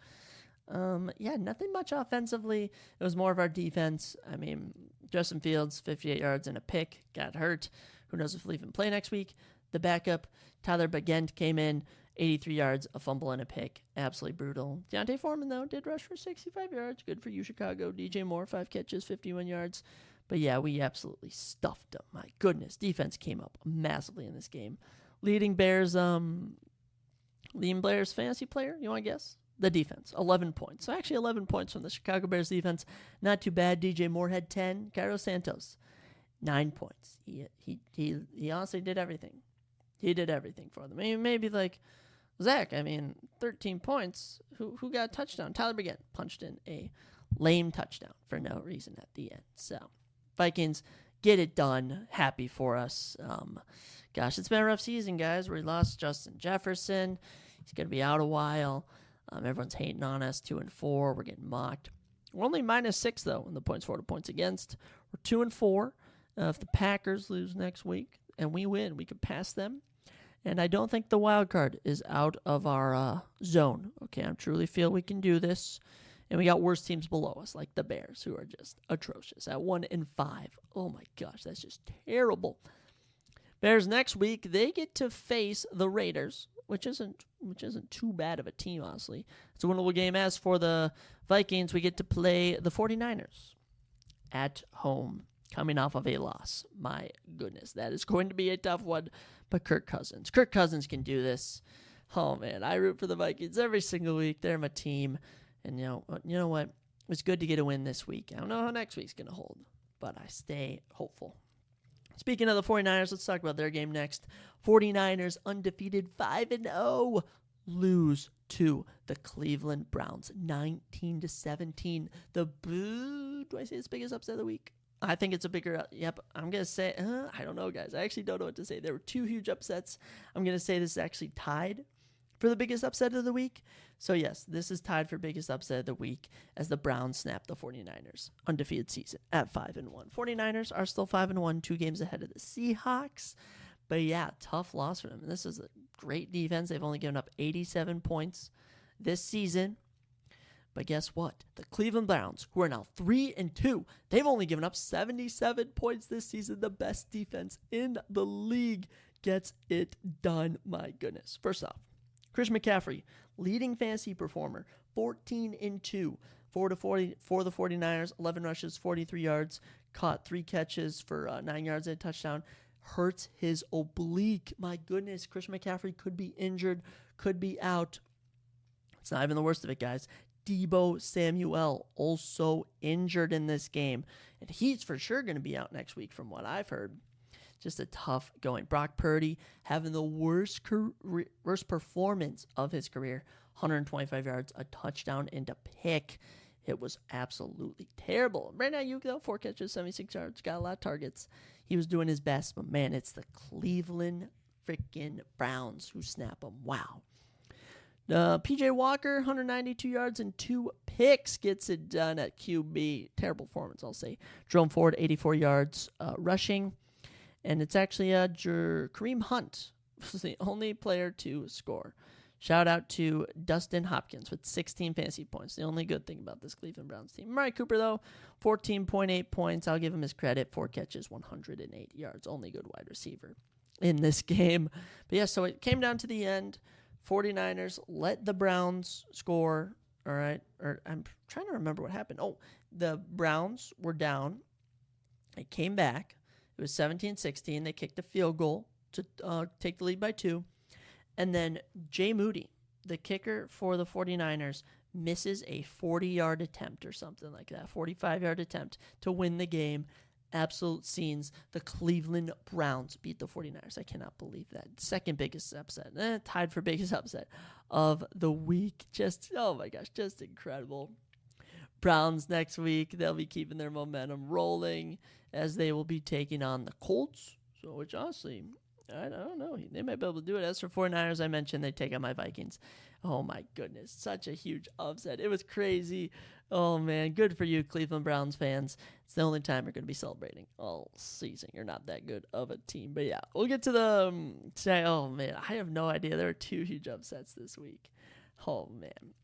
Nothing much offensively. It was more of our defense. I mean, Justin Fields, 58 yards and a pick. Got hurt. Who knows if he'll even play next week. The backup, Tyler Bagent, came in. 83 yards, a fumble, and a pick. Absolutely brutal. Deontay Foreman, though, did rush for 65 yards. Good for you, Chicago. DJ Moore, 5 catches, 51 yards. But yeah, we absolutely stuffed them. My goodness. Defense came up massively in this game. Leading Bears fantasy player, you want to guess? The defense, 11 points. So actually 11 points from the Chicago Bears defense. Not too bad. DJ Moore had 10. Cairo Santos, 9 points. He honestly did everything. He did everything for them. Maybe like Zach, 13 points. Who got a touchdown? Tyler Bagent punched in a lame touchdown for no reason at the end. So, Vikings get it done. Happy for us. It's been a rough season, guys, where we lost Justin Jefferson. He's going to be out a while. Everyone's hating on us, 2-4. We're getting mocked. We're only -6, though, in the points for to points against. We're 2-4. If the Packers lose next week and we win, we could pass them. And I don't think the wild card is out of our zone. Okay, I truly feel we can do this. And we got worse teams below us, like the Bears, who are just atrocious at 1-5. Oh my gosh, that's just terrible. Bears next week, they get to face the Raiders, which isn't too bad of a team, honestly. It's a winnable game. As for the Vikings, we get to play the 49ers at home, coming off of a loss. My goodness, that is going to be a tough one. But Kirk Cousins can do this. Oh man, I root for the Vikings every single week. They're my team. And you know what? It's good to get a win this week. I don't know how next week's going to hold, but I stay hopeful. Speaking of the 49ers, let's talk about their game next. 49ers undefeated 5-0 lose to the Cleveland Browns 19-17. Do I say it's biggest upset of the week? I think it's a bigger, I'm going to say, I don't know, guys. I actually don't know what to say. There were two huge upsets. I'm going to say this is actually tied for the biggest upset of the week. So, yes, this is tied for biggest upset of the week as the Browns snap the 49ers undefeated season at 5-1. 49ers are still 5-1, 2 games ahead of the Seahawks. But, yeah, tough loss for them. And this is a great defense. They've only given up 87 points this season. But guess what? The Cleveland Browns, who are now 3-2, they've only given up 77 points this season. The best defense in the league gets it done. My goodness. First off, Christian McCaffrey, leading fantasy performer, 14-2 for the 49ers, 11 rushes, 43 yards, caught 3 catches for 9 yards and a touchdown. Hurts his oblique. My goodness, Christian McCaffrey could be injured, could be out. It's not even the worst of it, guys. Deebo Samuel also injured in this game, and he's for sure going to be out next week from what I've heard. Just a tough going. Brock Purdy having the worst performance of his career. 125 yards, a touchdown, and a pick. It was absolutely terrible. Brandon Ayuk, though, 4 catches, 76 yards, got a lot of targets. He was doing his best, but man, it's the Cleveland freaking Browns who snap them. Wow. P.J. Walker, 192 yards and 2 picks, gets it done at QB. Terrible performance, I'll say. Jerome Ford, 84 yards rushing. And it's actually Kareem Hunt was the only player to score. Shout out to Dustin Hopkins with 16 fantasy points. The only good thing about this Cleveland Browns team. Amari Cooper, though, 14.8 points. I'll give him his credit. 4 catches, 108 yards. Only good wide receiver in this game. But yeah, so it came down to the end. 49ers let the Browns score. All right. Or I'm trying to remember what happened. Oh, the Browns were down. They came back. It was 17-16. They kicked a field goal to take the lead by 2. And then Jay Moody, the kicker for the 49ers, misses a 40-yard attempt or something like that, 45-yard attempt to win the game. Absolute scenes. The Cleveland Browns beat the 49ers. I cannot believe that. Second biggest upset. Tied for biggest upset of the week. Just, oh my gosh, just incredible. Browns next week, they'll be keeping their momentum rolling as they will be taking on the Colts. So, which honestly, I don't know. They might be able to do it. As for 49ers, I mentioned they take on my Vikings. Oh my goodness. Such a huge upset. It was crazy. Oh man. Good for you, Cleveland Browns fans. It's the only time you're going to be celebrating all season. You're not that good of a team. But yeah, we'll get to the today. Oh man. I have no idea. There are 2 huge upsets this week. Oh man.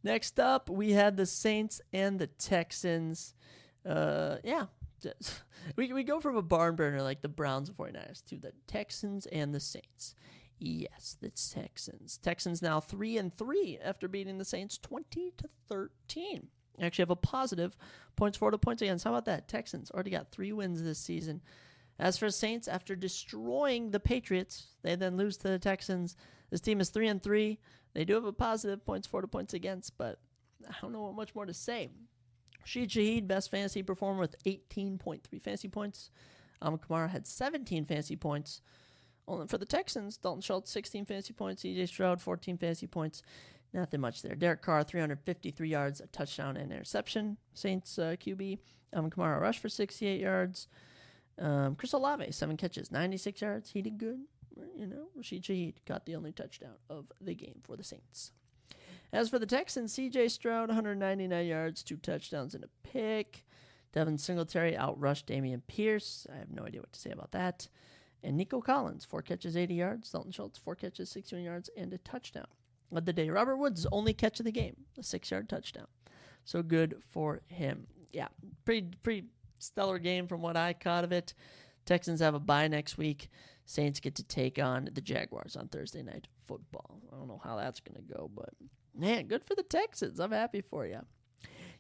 Next up, we had the Saints and the Texans. Yeah. We go from a barn burner like the Browns and 49ers to the Texans and the Saints. Yes, the Texans. Texans now 3-3 after beating the Saints 20-13. Actually have a positive points for to points against. How about that? Texans already got 3 wins this season. As for Saints, after destroying the Patriots, they then lose to the Texans. This team is 3-3. They do have a positive points for to points against, but I don't know what much more to say. Rashid Shaheed, best fantasy performer with 18.3 fantasy points. Alvin Kamara had 17 fantasy points. Only for the Texans, Dalton Schultz, 16 fantasy points. C.J. Stroud, 14 fantasy points. Nothing much there. Derek Carr, 353 yards, a touchdown and interception. Saints QB. Alvin Kamara rushed for 68 yards. Chris Olave, 7 catches, 96 yards. He did good. You know, Rashid Shaheed got the only touchdown of the game for the Saints. As for the Texans, C.J. Stroud, 199 yards, 2 touchdowns, and a pick. Devin Singletary outrushed Dameon Pierce. I have no idea what to say about that. And Nico Collins, 4 catches, 80 yards. Dalton Schultz, 4 catches, 61 yards, and a touchdown. Led the day. Robert Woods' only catch of the game, a 6-yard touchdown. So good for him. Yeah, pretty stellar game from what I caught of it. Texans have a bye next week. Saints get to take on the Jaguars on Thursday Night Football. I don't know how that's going to go, but man, good for the Texans. I'm happy for you.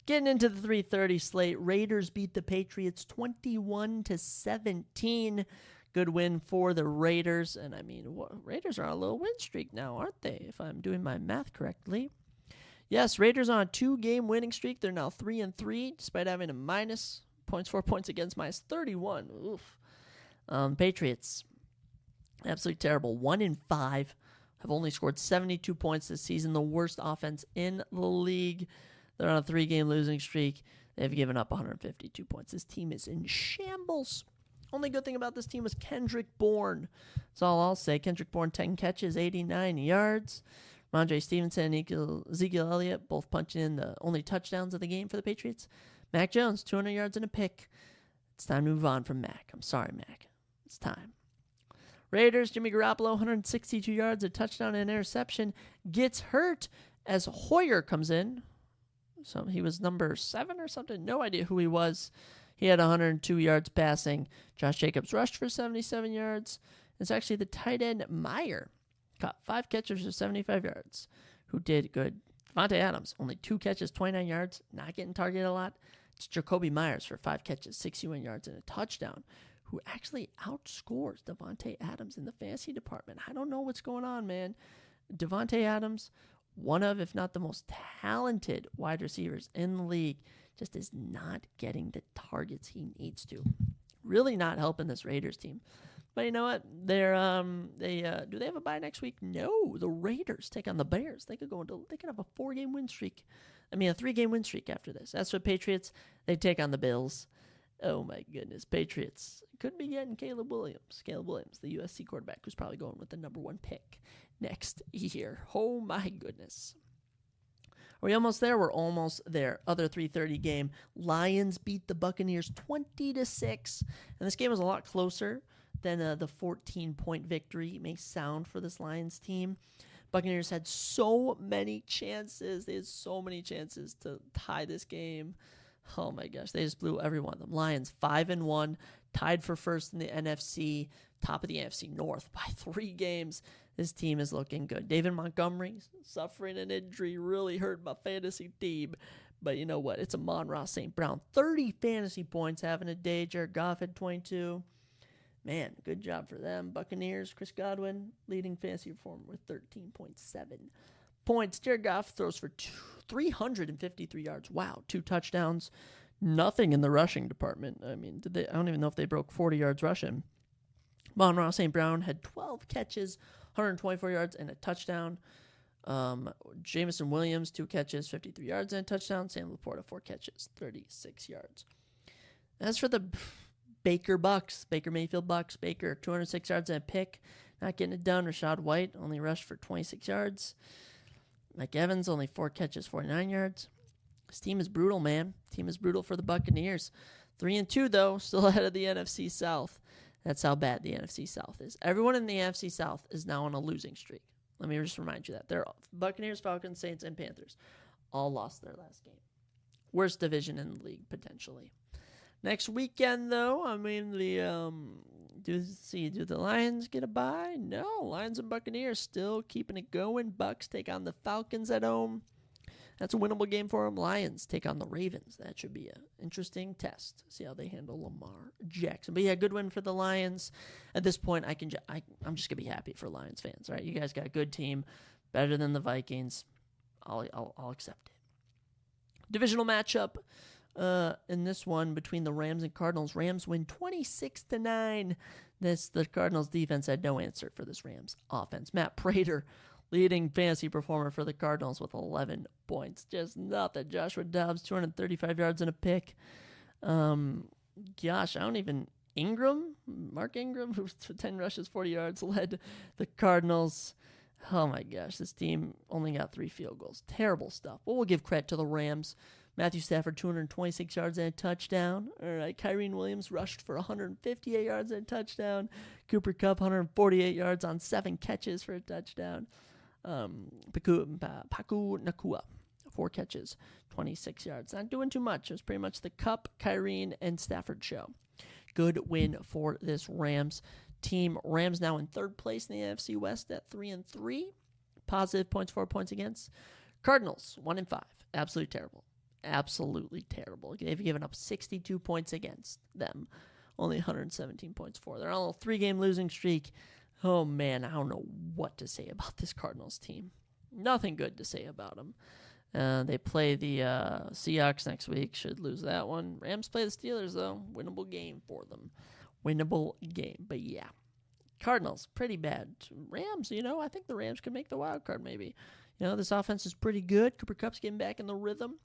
Getting into the 3:30 slate, Raiders beat the Patriots 21-17. Good win for the Raiders. And I mean, Raiders are on a little win streak now, aren't they? If I'm doing my math correctly. Yes, Raiders on a 2-game winning streak. They're now 3-3, despite having a minus 4 points against minus 31. Oof. Patriots, absolutely terrible. 1-5, have only scored 72 points this season. The worst offense in the league. They're on a 3-game losing streak. They've given up 152 points. This team is in shambles. Only good thing about this team was Kendrick Bourne. That's all I'll say. Kendrick Bourne, 10 catches, 89 yards. Ramondre Stevenson and Ezekiel Elliott both punching in the only touchdowns of the game for the Patriots. Mac Jones, 200 yards and a pick. It's time to move on from Mac. I'm sorry, Mac. It's time. Raiders, Jimmy Garoppolo, 162 yards, a touchdown and an interception. Gets hurt as Hoyer comes in. So he was number 7 or something. No idea who he was. He had 102 yards passing. Josh Jacobs rushed for 77 yards. It's actually the tight end Meyer. Caught 5 catches for 75 yards. Who did good. Devontae Adams, only 2 catches, 29 yards. Not getting targeted a lot. It's Jacoby Myers for 5 catches, 61 yards, and a touchdown. Who actually outscores Devontae Adams in the fantasy department. I don't know what's going on, man. Devontae Adams, one of, if not the most talented wide receivers in the league, just is not getting the targets he needs to. Really not helping this Raiders team. But you know what? Do they have a bye next week? No. The Raiders take on the Bears. They could have a 4-game win streak. I mean, a 3-game win streak after this. That's what Patriots, they take on the Bills. Oh my goodness. Patriots could be getting Caleb Williams, the USC quarterback, who's probably going with the number 1 pick next year. Oh my goodness. Are we almost there? We're almost there. Other 3:30 game. Lions beat the Buccaneers 20-6. And this game was a lot closer than the 14-point victory may sound for this Lions team. Buccaneers had so many chances. They had so many chances to tie this game. Oh my gosh, they just blew every one of them. Lions 5-1, tied for first in the NFC, top of the NFC North by 3 games. This team is looking good. David Montgomery suffering an injury really hurt my fantasy team. But you know what? It's Amon-Ra St. Brown. 30 fantasy points having a day. Jared Goff had 22. Man, good job for them. Buccaneers, Chris Godwin, leading fantasy performer with 13.7 points. Jared Goff throws for 353 yards. Wow, 2 touchdowns. Nothing in the rushing department. I mean, I don't even know if they broke 40 yards rushing. Amon-Ra St. Brown had 12 catches, 124 yards, and a touchdown. Jameson Williams, 2 catches, 53 yards, and a touchdown. Sam Laporta, 4 catches, 36 yards. As for the Baker Mayfield Bucks, Baker, 206 yards and a pick. Not getting it done. Rashad White only rushed for 26 yards. Mike Evans, only 4 catches, 49 yards. This team is brutal, man. Team is brutal for the Buccaneers. 3-2, though, still ahead of the NFC South. That's how bad the NFC South is. Everyone in the NFC South is now on a losing streak. Let me just remind you that. They're Buccaneers, Falcons, Saints, and Panthers all lost their last game. Worst division in the league, potentially. Next weekend, though, I mean, do the Lions get a bye? No, Lions and Buccaneers still keeping it going. Bucks take on the Falcons at home. That's a winnable game for them. Lions take on the Ravens. That should be an interesting test. See how they handle Lamar Jackson. But yeah, good win for the Lions. At this point, I'm just gonna be happy for Lions fans. All right, you guys got a good team, better than the Vikings. I'll accept it. Divisional matchup. In this one between the Rams and Cardinals. Rams win 26-9. The Cardinals defense had no answer for this Rams offense. Matt Prater, leading fantasy performer for the Cardinals with 11 points. Just nothing. Joshua Dobbs, 235 yards and a pick. Mark Ingram, who's 10 rushes, 40 yards, led the Cardinals. Oh my gosh, this team only got 3 field goals. Terrible stuff. But we'll give credit to the Rams. Matthew Stafford, 226 yards and a touchdown. All right, Kyren Williams rushed for 158 yards and a touchdown. Cooper Kupp, 148 yards on 7 catches for a touchdown. Paku Nakua, 4 catches, 26 yards. Not doing too much. It was pretty much the Kupp, Kyren, and Stafford show. Good win for this Rams team. Rams now in 3rd place in the AFC West at 3-3. Positive points, 4 points against. Cardinals, 1-5. Absolutely terrible. Absolutely terrible. They've given up 62 points against them. Only 117 points for. They're on a 3-game losing streak. Oh, man, I don't know what to say about this Cardinals team. Nothing good to say about them. They play the Seahawks next week. Should lose that one. Rams play the Steelers, though. Winnable game for them. Winnable game. But, yeah. Cardinals, pretty bad. Rams, I think the Rams could make the wild card maybe. This offense is pretty good. Cooper Kupp's getting back in the rhythm.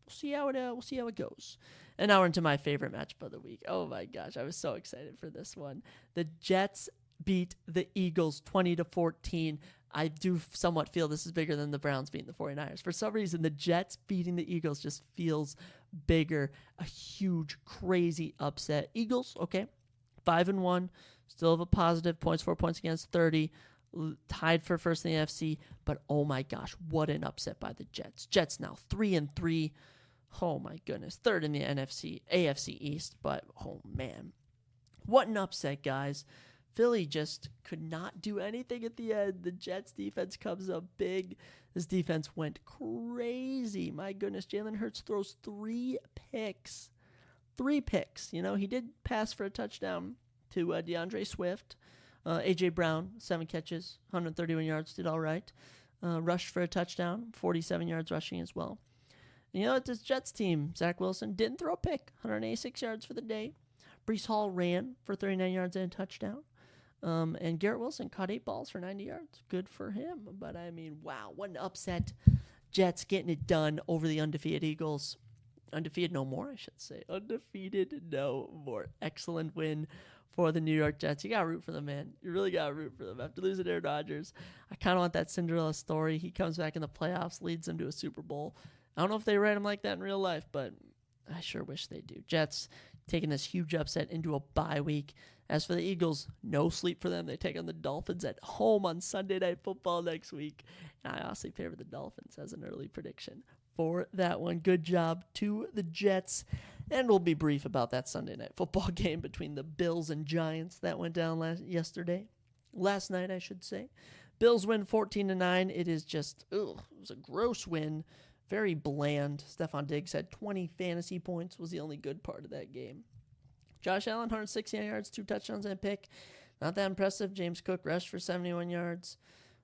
We'll see how it goes. And now we're into my favorite matchup of the week. Oh, my gosh. I was so excited for this one. The Jets beat the Eagles 20-14. I do somewhat feel this is bigger than the Browns beating the 49ers. For some reason, the Jets beating the Eagles just feels bigger. A huge, crazy upset. Eagles, okay, 5-1. Still have a positive points, 4 points against 30. Tied for first in the NFC. But, oh, my gosh, what an upset by the Jets. Jets now 3-3. Oh, my goodness. 3rd in the AFC East. But, oh, man. What an upset, guys. Philly just could not do anything at the end. The Jets defense comes up big. This defense went crazy. My goodness, Jalen Hurts throws 3 picks. 3 picks. He did pass for a touchdown to DeAndre Swift. A.J. Brown, 7 catches, 131 yards, did all right. Rushed for a touchdown, 47 yards rushing as well. And this Jets team, Zach Wilson, didn't throw a pick, 186 yards for the day. Breece Hall ran for 39 yards and a touchdown. And Garrett Wilson caught 8 balls for 90 yards. Good for him. But, wow, what an upset. Jets getting it done over the undefeated Eagles. Undefeated no more, I should say. Undefeated no more. Excellent win for the New York Jets. You got to root for them, man. You really got to root for them. After losing Aaron Rodgers, I kind of want that Cinderella story. He comes back in the playoffs, leads them to a Super Bowl. I don't know if they write him like that in real life, but I sure wish they do. Jets taking this huge upset into a bye week. As for the Eagles, no sleep for them. They take on the Dolphins at home on Sunday Night Football next week. And I honestly favor the Dolphins as an early prediction for that one. Good job to the Jets. And we'll be brief about that Sunday Night Football game between the Bills and Giants that went down last night, I should say. Bills win 14-9. It is just, it was a gross win. Very bland. Stephon Diggs had 20 fantasy points, was the only good part of that game. Josh Allen, 169 yards, 2 touchdowns and a pick. Not that impressive. James Cook rushed for 71 yards.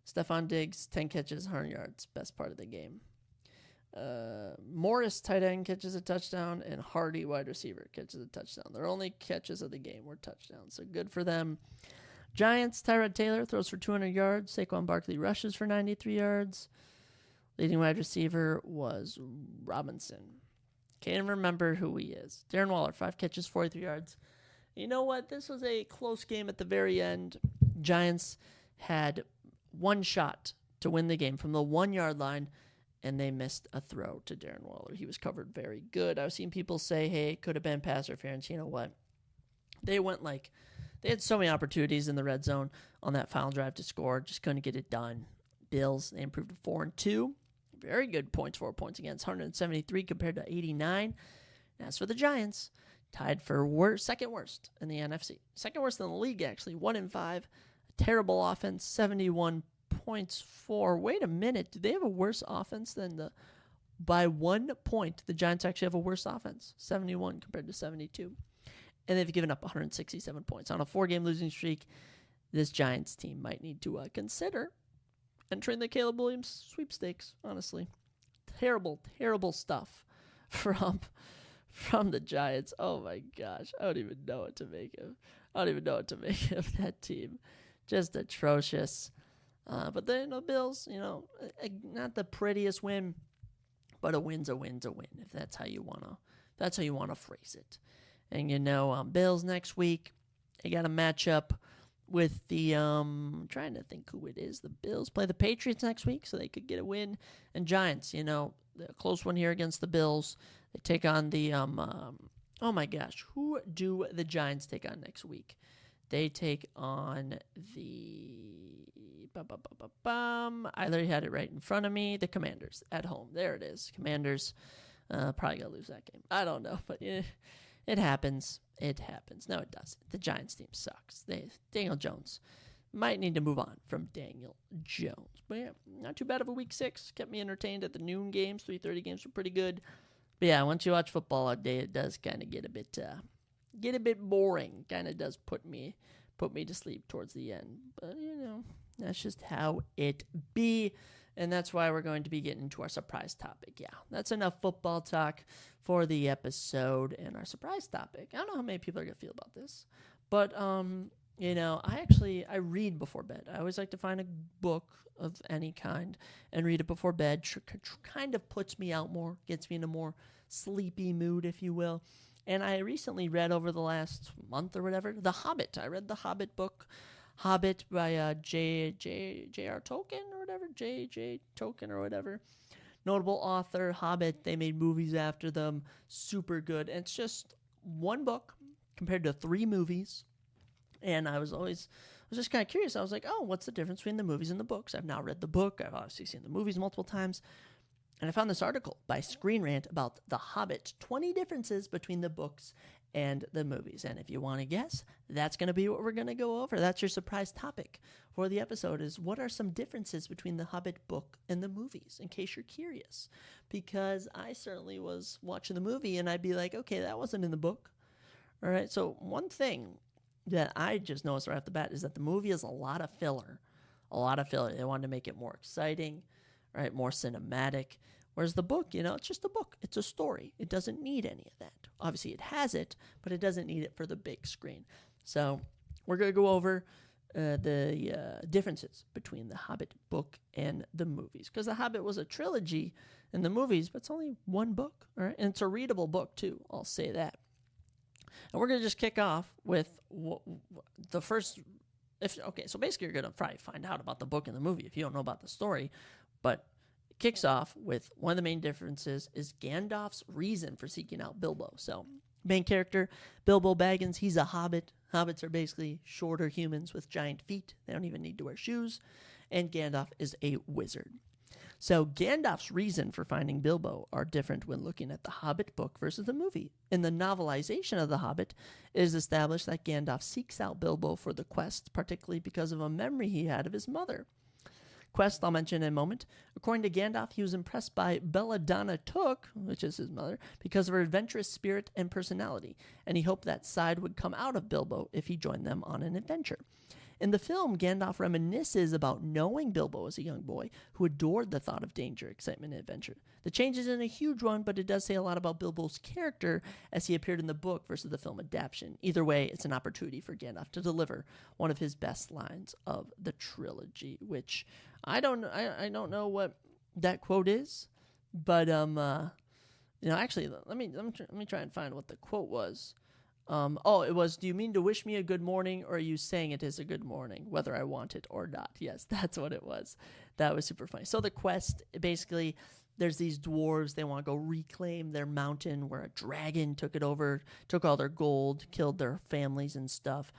Stephon Diggs, 10 catches, 100 yards. Best part of the game. Morris, tight end, catches a touchdown, and Hardy, wide receiver, catches a touchdown. Their only catches of the game were touchdowns, so good for them. Giants, Tyrod Taylor throws for 200 yards. Saquon Barkley rushes for 93 yards. Leading wide receiver was Robinson. Can't even remember who he is. Darren Waller, 5 catches, 43 yards. You know what? This was a close game at the very end. Giants had one shot to win the game from the 1-yard line, and they missed a throw to Darren Waller. He was covered very good. I've seen people say, hey, it could have been pass interference. You know what? They had so many opportunities in the red zone on that final drive to score. Just couldn't get it done. Bills, they improved to 4-2. Very good points, 4 points against 173 compared to 89. As for the Giants, tied for second worst in the NFC. Second worst in the league, actually. 1-5. A terrible offense, 71 points for. Wait a minute. Do they have a worse offense than by 1 point, the Giants actually have a worse offense. 71 compared to 72. And they've given up 167 points. On a 4-game losing streak, this Giants team might need to consider entering the Caleb Williams sweepstakes, honestly. Terrible, terrible stuff from the Giants. Oh, my gosh. I don't even know what to make of that team. Just atrocious. But then the Bills, not the prettiest win, but a win's a win's a win, if that's how you wanna phrase it. And Bills next week, they got a matchup with the, trying to think who it is. The Bills play the Patriots next week, so they could get a win. And Giants, the close one here against the Bills. They take on the, oh my gosh, who do the Giants take on next week? They take on the, I literally had it right in front of me, the Commanders at home. There it is. Commanders, probably going to lose that game. I don't know, but it happens. It happens. No, it doesn't. The Giants team sucks. Daniel Jones might need to move on from Daniel Jones. But yeah, not too bad of a week 6. Kept me entertained at the noon games. 3:30 games were pretty good. But yeah, once you watch football all day, it does kind of get a bit boring. Kind of does put me to sleep towards the end. But that's just how it be. And that's why we're going to be getting to our surprise topic. Yeah, that's enough football talk for the episode and our surprise topic. I don't know how many people are going to feel about this, but, I read before bed. I always like to find a book of any kind and read it before bed. Kind of puts me out more, gets me in a more sleepy mood, if you will. And I recently read over the last month or whatever, The Hobbit. I read the Hobbit book. Hobbit by J.R. Tolkien or whatever, J.J. Tolkien or whatever. Notable author, Hobbit. They made movies after them. Super good. And it's just one book compared to 3 movies. And I was just kind of curious. I was like, oh, what's the difference between the movies and the books? I've now read the book. I've obviously seen the movies multiple times. And I found this article by Screen Rant about The Hobbit, 20 differences between the books and the movies. And if you want to guess, that's going to be what we're going to go over. That's your surprise topic for the episode is what are some differences between the Hobbit book and the movies, in case you're curious. Because I certainly was watching the movie and I'd be like, okay, that wasn't in the book. All right, so one thing that I just noticed right off the bat is that the movie is a lot of filler. A lot of filler. They wanted to make it more exciting, right? More cinematic. Whereas the book, it's just a book. It's a story. It doesn't need any of that. Obviously, it has it, but it doesn't need it for the big screen. So we're going to go over the differences between the Hobbit book and the movies. Because the Hobbit was a trilogy in the movies, but it's only one book. All right? And it's a readable book, too. I'll say that. And we're going to just kick off with the first... So basically, you're going to probably find out about the book and the movie if you don't know about the story. But it kicks off with one of the main differences is Gandalf's reason for seeking out Bilbo. So, main character, Bilbo Baggins, he's a hobbit. Hobbits are basically shorter humans with giant feet. They don't even need to wear shoes. And Gandalf is a wizard. So Gandalf's reason for finding Bilbo are different when looking at the Hobbit book versus the movie. In the novelization of The Hobbit, it is established that Gandalf seeks out Bilbo for the quest, particularly because of a memory he had of his mother. Quest I'll mention in a moment. According to Gandalf, he was impressed by Belladonna Took, which is his mother, because of her adventurous spirit and personality, and he hoped that side would come out of Bilbo if he joined them on an adventure. In the film, Gandalf reminisces about knowing Bilbo as a young boy who adored the thought of danger, excitement, and adventure. The change isn't a huge one, but it does say a lot about Bilbo's character as he appeared in the book versus the film adaptation. Either way, it's an opportunity for Gandalf to deliver one of his best lines of the trilogy, which I don't know what that quote is, but actually, let me try and find what the quote was. It was, do you mean to wish me a good morning, or are you saying it is a good morning, whether I want it or not? Yes, that's what it was. That was super funny. So the quest, basically, there's these dwarves. They want to go reclaim their mountain where a dragon took it over, took all their gold, killed their families and stuff.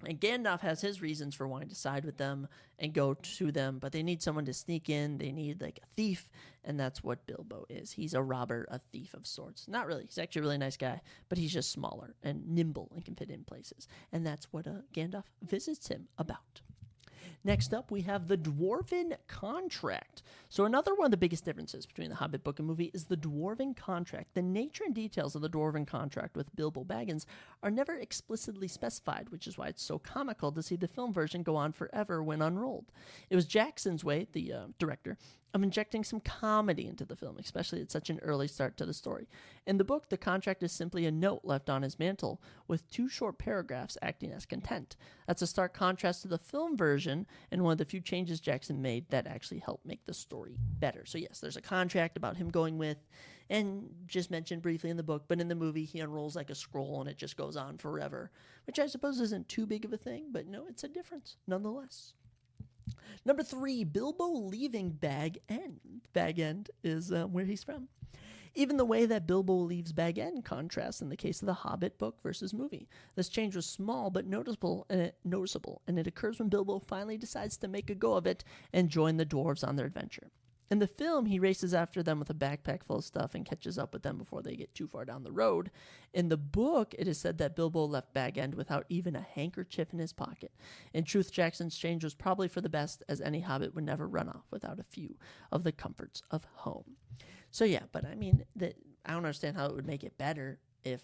And Gandalf has his reasons for wanting to side with them and go to them, but they need someone to sneak in. They need like a thief, and that's what Bilbo is. He's a robber, a thief of sorts. Not really. He's actually a really nice guy, but he's just smaller and nimble and can fit in places. And that's what Gandalf visits him about. Next up, we have the Dwarven Contract. So another one of the biggest differences between the Hobbit book and movie is the Dwarven Contract. The nature and details of the Dwarven Contract with Bilbo Baggins are never explicitly specified, which is why it's so comical to see the film version go on forever when unrolled. It was Jackson's way, the director, of injecting some comedy into the film, especially at such an early start to the story. In the book, the contract is simply a note left on his mantle, with 2 short paragraphs acting as content. That's a stark contrast to the film version, and one of the few changes Jackson made that actually helped make the story better. So yes, there's a contract about him going with, and just mentioned briefly in the book, but in the movie he unrolls like a scroll and it just goes on forever, which I suppose isn't too big of a thing, but no, it's a difference nonetheless. Number 3, Bilbo leaving Bag End. Bag End is where he's from. Even the way that Bilbo leaves Bag End contrasts in the case of the Hobbit book versus movie. This change was small but noticeable, and it occurs when Bilbo finally decides to make a go of it and join the dwarves on their adventure. In the film, he races after them with a backpack full of stuff and catches up with them before they get too far down the road. In the book, it is said that Bilbo left Bag End without even a handkerchief in his pocket. In truth, Jackson's change was probably for the best, as any hobbit would never run off without a few of the comforts of home. So yeah, but I mean, I don't understand how it would make it better if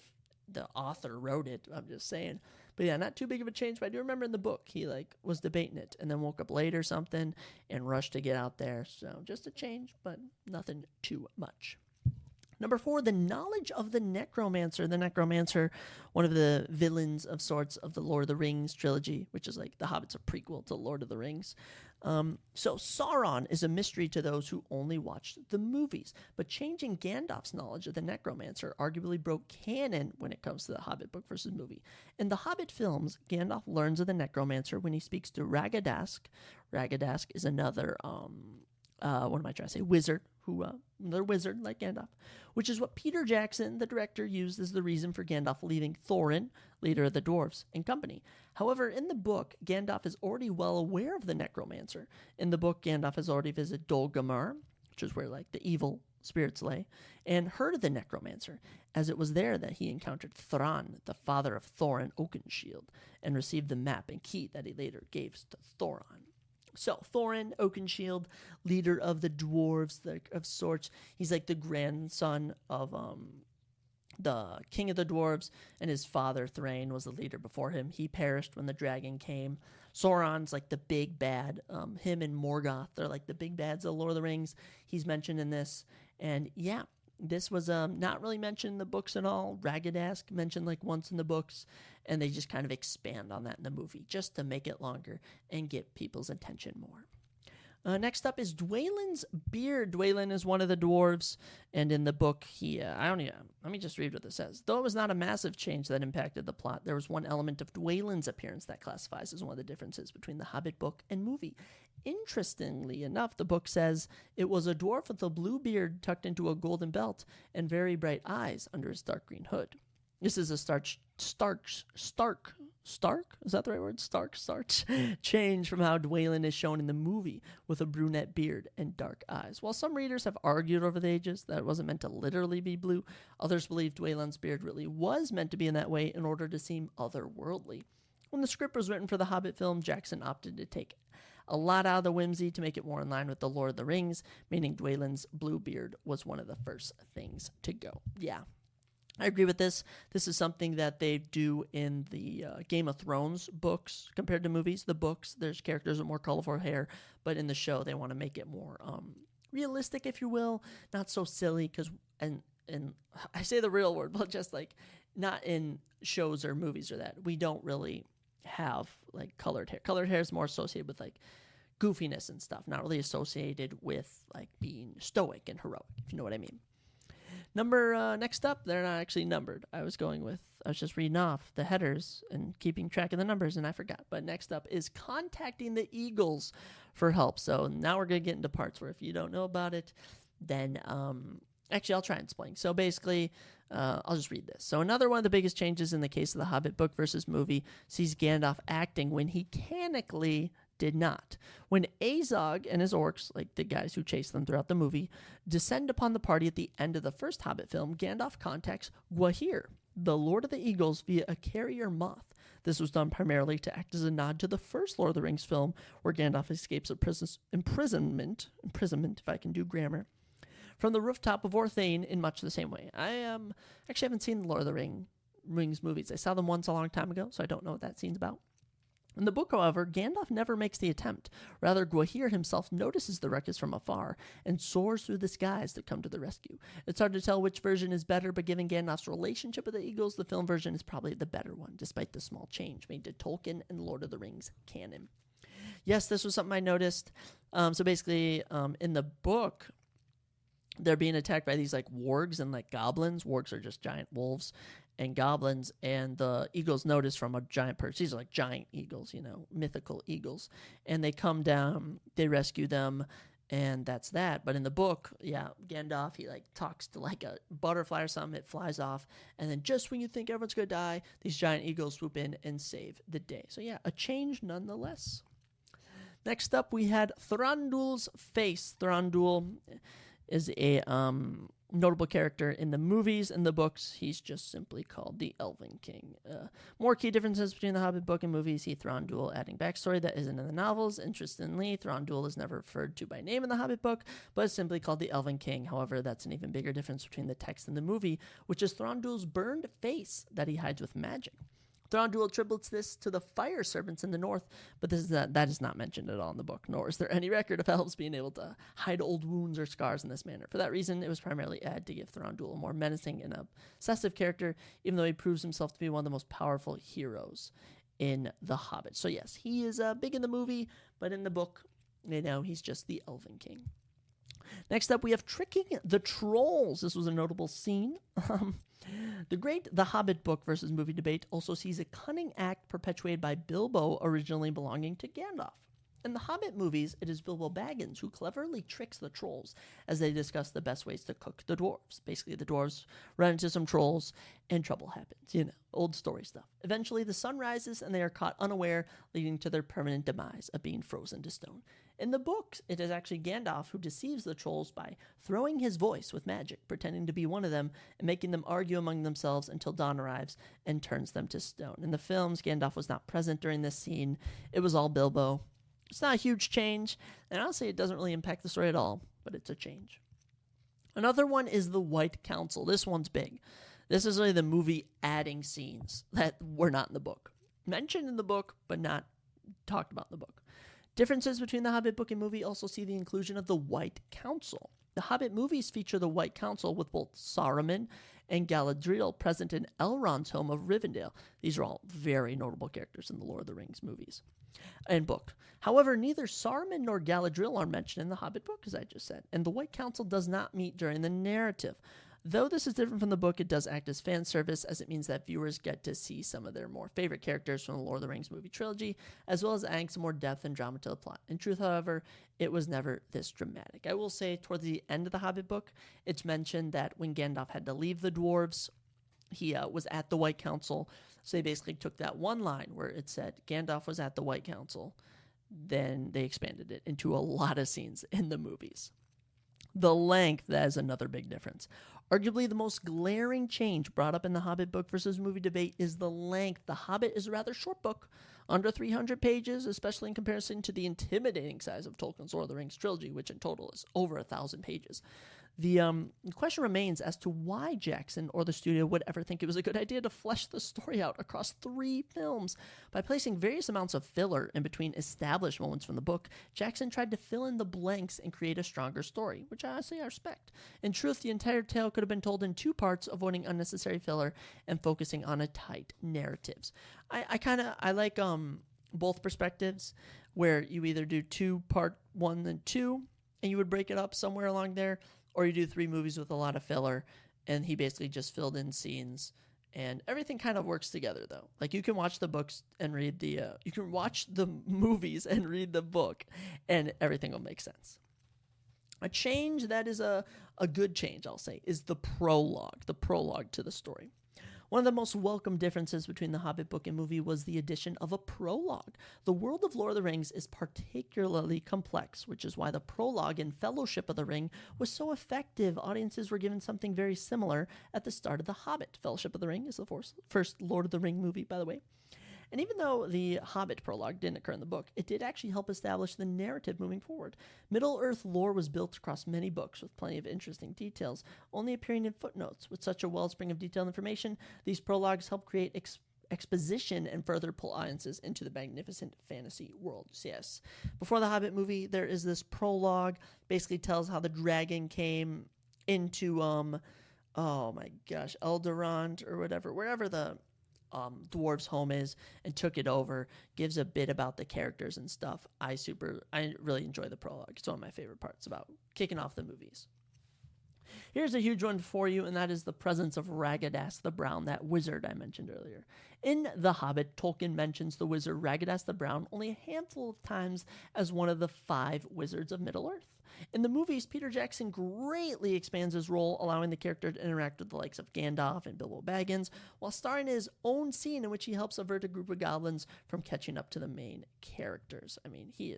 the author wrote it. I'm just saying. But yeah, not too big of a change. But I do remember in the book, he was debating it and then woke up late or something and rushed to get out there. So just a change, but nothing too much. Number 4, the knowledge of the necromancer. The necromancer, one of the villains of sorts of the Lord of the Rings trilogy, which is like The Hobbit's a prequel to Lord of the Rings. So Sauron is a mystery to those who only watched the movies, but changing Gandalf's knowledge of the necromancer arguably broke canon when it comes to the Hobbit book versus movie. In the Hobbit films, Gandalf learns of the necromancer when he speaks to Ragadask. Ragadask is another, wizard, another wizard like Gandalf, which is what Peter Jackson, the director, used as the reason for Gandalf leaving Thorin, leader of the dwarves, and company. However, in the book, Gandalf is already well aware of the necromancer. In the book, Gandalf has already visited Dol Guldur, which is where the evil spirits lay, and heard of the necromancer, as it was there that he encountered Thran, the father of Thorin Oakenshield, and received the map and key that he later gave to Thorin. So, Thorin Oakenshield, leader of the dwarves of sorts, he's like the grandson of the king of the dwarves, and his father, Thrain, was the leader before him. He perished when the dragon came. Sauron's like the big bad. Him and Morgoth, they're like the big bads of Lord of the Rings. He's mentioned in this. And yeah, this was not really mentioned in the books at all. Ragadask mentioned once in the books, and they just kind of expand on that in the movie just to make it longer and get people's attention more. Next up is Dwalin's beard. Dwalin is one of the dwarves, and in the book, let me just read what this says. Though it was not a massive change that impacted the plot, there was one element of Dwalin's appearance that classifies as one of the differences between the Hobbit book and movie. Interestingly enough, the book says it was a dwarf with a blue beard tucked into a golden belt and very bright eyes under his dark green hood. This is a stark? Is that the right word? Stark change from how Dwalin is shown in the movie with a brunette beard and dark eyes. While some readers have argued over the ages that it wasn't meant to literally be blue, others believe Dwalin's beard really was meant to be in that way in order to seem otherworldly. When the script was written for the Hobbit film, Jackson opted to take a lot out of the whimsy to make it more in line with the Lord of the Rings, meaning Dwalin's blue beard was one of the first things to go. Yeah. I agree with this. This is something that they do in the Game of Thrones books compared to movies. The books, there's characters with more colorful hair, but in the show, they want to make it more realistic, if you will, not so silly. Because and I say the real word, but just not in shows or movies or that we don't really have colored hair. Colored hair is more associated with goofiness and stuff, not really associated with being stoic and heroic, if you know what I mean. Next up, they're not actually numbered. I was just reading off the headers and keeping track of the numbers, and I forgot. But next up is contacting the Eagles for help. So now we're going to get into parts where if you don't know about it, then actually I'll try and explain. So basically, I'll just read this. So another one of the biggest changes in the case of the Hobbit book versus movie sees Gandalf acting when he canonically did not. When Azog and his orcs, the guys who chase them throughout the movie, descend upon the party at the end of the first Hobbit film, Gandalf contacts Gwahir, the Lord of the Eagles, via a carrier moth. This was done primarily to act as a nod to the first Lord of the Rings film, where Gandalf escapes imprisonment, if I can do grammar, from the rooftop of Orthanc in much the same way. I actually haven't seen the Lord of the Rings movies. I saw them once a long time ago, so I don't know what that scene's about. In the book, however, Gandalf never makes the attempt. Rather, Gwahir himself notices the ruckus from afar and soars through the skies to come to the rescue. It's hard to tell which version is better, but given Gandalf's relationship with the Eagles, the film version is probably the better one, despite the small change made to Tolkien and Lord of the Rings canon. Yes, this was something I noticed. So basically, in the book, they're being attacked by these like wargs and like goblins. Wargs are just giant wolves and goblins, and the eagles notice from a giant perch. These are like giant eagles, mythical eagles. And they come down, they rescue them, and that's that. But in the book, Gandalf, he like talks to like a butterfly or something. It flies off, and then just when you think everyone's going to die, these giant eagles swoop in and save the day. So yeah, a change nonetheless. Next up, we had Thranduil's face. Thranduil is a notable character in the movies. In the books, he's just simply called the Elven King. More key differences between the Hobbit book and movies: see Thranduil adding backstory that isn't in the novels. Interestingly, Thranduil is never referred to by name in the Hobbit book, but is simply called the Elven King. However, that's an even bigger difference between the text and the movie, which is Thranduil's burned face that he hides with magic. Thranduil attributes this to the fire servants in the north, but that is not mentioned at all in the book, nor is there any record of elves being able to hide old wounds or scars in this manner. For that reason, it was primarily added to give Thranduil a more menacing and obsessive character, even though he proves himself to be one of the most powerful heroes in The Hobbit. So yes, he is big in the movie, but in the book, he's just the Elven King. Next up, we have Tricking the Trolls. This was a notable scene. The Hobbit book versus movie debate also sees a cunning act perpetuated by Bilbo, originally belonging to Gandalf. In the Hobbit movies, it is Bilbo Baggins who cleverly tricks the trolls as they discuss the best ways to cook the dwarves. Basically, the dwarves run into some trolls and trouble happens. Old story stuff. Eventually, the sun rises and they are caught unaware, leading to their permanent demise of being frozen to stone. In the books, it is actually Gandalf who deceives the trolls by throwing his voice with magic, pretending to be one of them, and making them argue among themselves until dawn arrives and turns them to stone. In the films, Gandalf was not present during this scene. It was all Bilbo. It's not a huge change, and honestly, it doesn't really impact the story at all, but it's a change. Another one is the White Council. This one's big. This is really the movie adding scenes that were not in the book. Mentioned in the book, but not talked about in the book. Differences between the Hobbit book and movie also see the inclusion of the White Council. The Hobbit movies feature the White Council with both Saruman and Galadriel present in Elrond's home of Rivendell. These are all very notable characters in the Lord of the Rings movies and book. However, neither Saruman nor Galadriel are mentioned in the Hobbit book, as I just said, and the White Council does not meet during the narrative. Though this is different from the book, it does act as fan service, as it means that viewers get to see some of their more favorite characters from the Lord of the Rings movie trilogy, as well as adding some more depth and drama to the plot. In truth, however, it was never this dramatic. I will say, toward the end of the Hobbit book, it's mentioned that when Gandalf had to leave the dwarves, he was at the White Council. So they basically took that one line where it said Gandalf was at the White Council. Then they expanded it into a lot of scenes in the movies. The length, that is another big difference. Arguably the most glaring change brought up in the Hobbit book versus movie debate is the length. The Hobbit is a rather short book, under 300 pages, especially in comparison to the intimidating size of Tolkien's Lord of the Rings trilogy, which in total is over 1,000 pages. The question remains as to why Jackson or the studio would ever think it was a good idea to flesh the story out across 3 films. By placing various amounts of filler in between established moments from the book, Jackson tried to fill in the blanks and create a stronger story, which honestly I respect. In truth, the entire tale could have been told in 2 parts, avoiding unnecessary filler and focusing on a tight narratives. I like both perspectives, where you either do part 1 and 2, and you would break it up somewhere along there, or you do 3 movies with a lot of filler, and he basically just filled in scenes, and everything kind of works together, though. Like, you can watch the books and read you can watch the movies and read the book, and everything will make sense. A change that is a good change, I'll say, is the prologue to the story. One of the most welcome differences between the Hobbit book and movie was the addition of a prologue. The world of Lord of the Rings is particularly complex, which is why the prologue in Fellowship of the Ring was so effective. Audiences were given something very similar at the start of The Hobbit. Fellowship of the Ring is the first Lord of the Ring movie, by the way. And even though the Hobbit prologue didn't occur in the book, it did actually help establish the narrative moving forward. Middle-earth lore was built across many books with plenty of interesting details, only appearing in footnotes. With such a wellspring of detailed information, these prologues help create exposition and further pull audiences into the magnificent fantasy world. So yes, before the Hobbit movie, there is this prologue, basically tells how the dragon came into, oh my gosh, Eldorant or whatever, wherever the dwarves' home is, and took it over, gives a bit about the characters and stuff. I really enjoy the prologue. It's one of my favorite parts about kicking off the movies. Here's a huge one for you, and that is the presence of Radagast the Brown, that wizard I mentioned earlier. In The Hobbit, Tolkien mentions the wizard Radagast the Brown only a handful of times as one of the 5 wizards of Middle-earth. In the movies, Peter Jackson greatly expands his role, allowing the character to interact with the likes of Gandalf and Bilbo Baggins, while starring in his own scene in which he helps avert a group of goblins from catching up to the main characters. I mean, he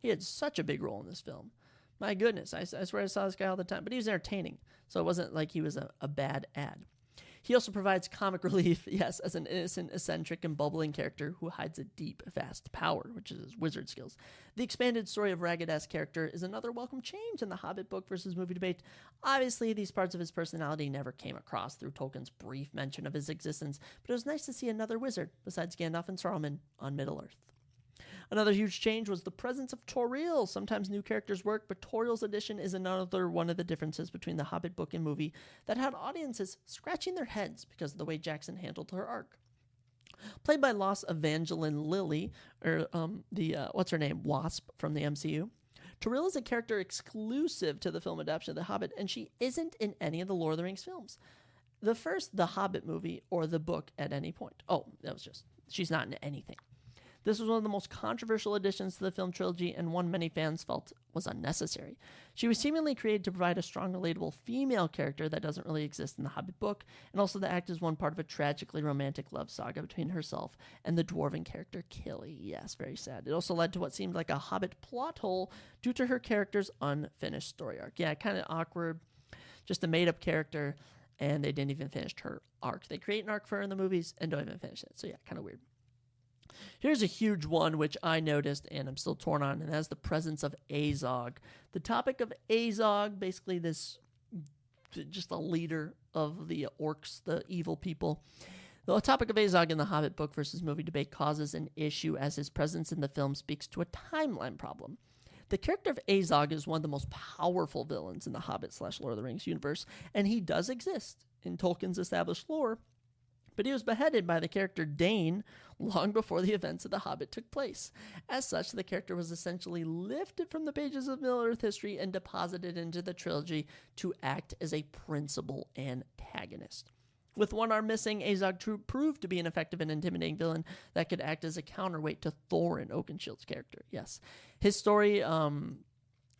had such a big role in this film. My goodness, I swear I saw this guy all the time, but he was entertaining, so it wasn't like he was a bad ad. He also provides comic relief, yes, as an innocent, eccentric, and bubbling character who hides a deep, vast power, which is his wizard skills. The expanded story of Radagast's character is another welcome change in the Hobbit book versus movie debate. Obviously, these parts of his personality never came across through Tolkien's brief mention of his existence, but it was nice to see another wizard, besides Gandalf and Saruman, on Middle-earth. Another huge change was the presence of Tauriel. Sometimes new characters work, but Tauriel's addition is another one of the differences between the Hobbit book and movie that had audiences scratching their heads because of the way Jackson handled her arc. Played by Los Evangeline Lilly, or what's her name, Wasp from the MCU, Tauriel is a character exclusive to the film adaptation of The Hobbit, and she isn't in any of the Lord of the Rings films. The first, The Hobbit movie, or the book at any point. Oh, she's not in anything. This was one of the most controversial additions to the film trilogy, and one many fans felt was unnecessary. She was seemingly created to provide a strong, relatable female character that doesn't really exist in the Hobbit book, and also to act as one part of a tragically romantic love saga between herself and the dwarven character Killy. Yes, very sad. It also led to what seemed like a Hobbit plot hole due to her character's unfinished story arc. Yeah, kind of awkward, just a made-up character, and they didn't even finish her arc. They create an arc for her in the movies and don't even finish it. So yeah, kind of weird. Here's a huge one which I noticed and I'm still torn on, and that's the presence of Azog. The topic of Azog, basically just a leader of the orcs, the evil people. The topic of Azog in the Hobbit book versus movie debate causes an issue, as his presence in the film speaks to a timeline problem. The character of Azog is one of the most powerful villains in the Hobbit/Lord of the Rings universe, and he does exist in Tolkien's established lore, but he was beheaded by the character Dane long before the events of The Hobbit took place. As such, the character was essentially lifted from the pages of Middle-earth history and deposited into the trilogy to act as a principal antagonist. With one arm missing, Azog proved to be an effective and intimidating villain that could act as a counterweight to Thorin Oakenshield's character. Yes, his story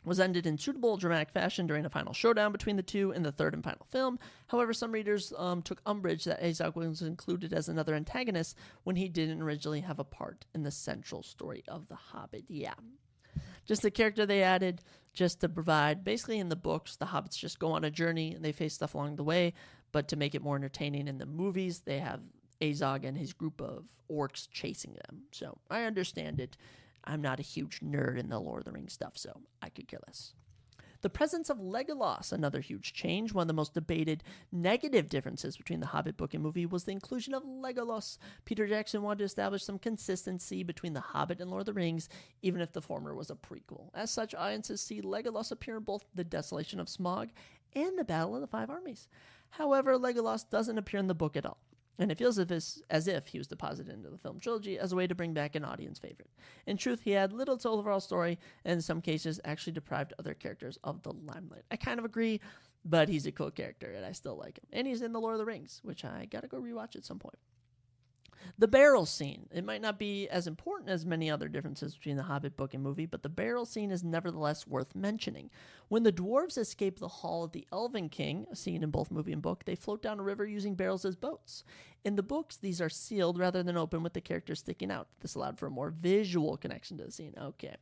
was ended in suitable dramatic fashion during a final showdown between the two in the third and final film. However, some readers took umbrage that Azog was included as another antagonist when he didn't originally have a part in the central story of The Hobbit. Yeah. Just the character they added just to provide, basically in the books, the hobbits just go on a journey and they face stuff along the way, but to make it more entertaining in the movies, they have Azog and his group of orcs chasing them. So I understand it. I'm not a huge nerd in the Lord of the Rings stuff, so I could care less. The presence of Legolas, another huge change. One of the most debated negative differences between the Hobbit book and movie was the inclusion of Legolas. Peter Jackson wanted to establish some consistency between The Hobbit and Lord of the Rings, even if the former was a prequel. As such, audiences see Legolas appear in both the Desolation of Smaug and the Battle of the Five Armies. However, Legolas doesn't appear in the book at all, and it feels as if he was deposited into the film trilogy as a way to bring back an audience favorite. In truth, he had little to overall story, and in some cases actually deprived other characters of the limelight. I kind of agree, but he's a cool character, and I still like him. And he's in The Lord of the Rings, which I gotta go rewatch at some point. The barrel scene. It might not be as important as many other differences between the Hobbit book and movie, but the barrel scene is nevertheless worth mentioning. When the dwarves escape the Hall of the Elven King, a scene in both movie and book, they float down a river using barrels as boats. In the books, these are sealed rather than open, with the characters sticking out. This allowed for a more visual connection to the scene. Okay.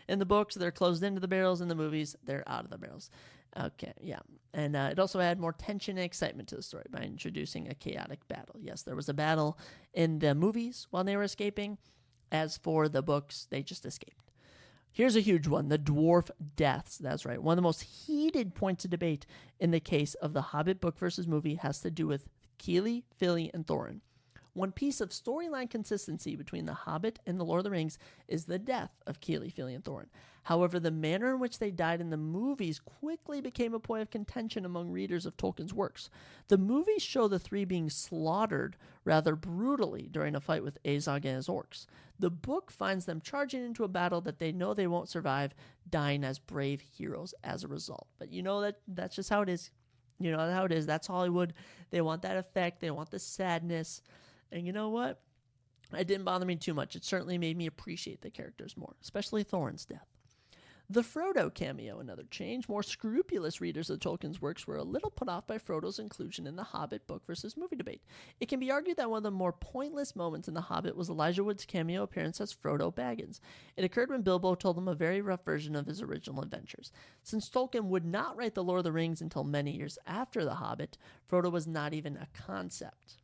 In the books, they're closed into the barrels. In the movies, they're out of the barrels. Okay, yeah. And it also added more tension and excitement to the story by introducing a chaotic battle. Yes, there was a battle in the movies while they were escaping. As for the books, they just escaped. Here's a huge one, the dwarf deaths. That's right. One of the most heated points of debate in the case of the Hobbit book versus movie has to do with Keely, Philly, and Thorin. One piece of storyline consistency between The Hobbit and The Lord of the Rings is the death of Keely, Fili, and Thorin. However, the manner in which they died in the movies quickly became a point of contention among readers of Tolkien's works. The movies show the three being slaughtered rather brutally during a fight with Azog and his orcs. The book finds them charging into a battle that they know they won't survive, dying as brave heroes as a result. But you know that's just how it is. You know how it is. That's Hollywood. They want that effect. They want the sadness. And you know what? It didn't bother me too much. It certainly made me appreciate the characters more, especially Thorin's death. The Frodo cameo, another change. More scrupulous readers of Tolkien's works were a little put off by Frodo's inclusion in the Hobbit book versus movie debate. It can be argued that one of the more pointless moments in the Hobbit was Elijah Wood's cameo appearance as Frodo Baggins. It occurred when Bilbo told him a very rough version of his original adventures. Since Tolkien would not write The Lord of the Rings until many years after the Hobbit, Frodo was not even a concept.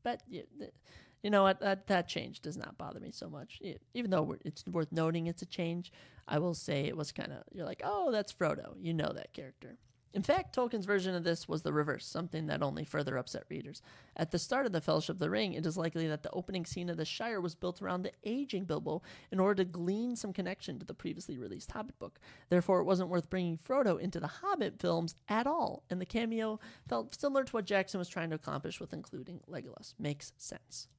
But you know what? That change does not bother me so much. Even though it's worth noting it's a change, I will say it was kind of, you're like, oh, that's Frodo. You know that character. In fact, Tolkien's version of this was the reverse, something that only further upset readers. At the start of the Fellowship of the Ring, it is likely that the opening scene of the Shire was built around the aging Bilbo in order to glean some connection to the previously released Hobbit book. Therefore, it wasn't worth bringing Frodo into the Hobbit films at all, and the cameo felt similar to what Jackson was trying to accomplish with including Legolas. Makes sense.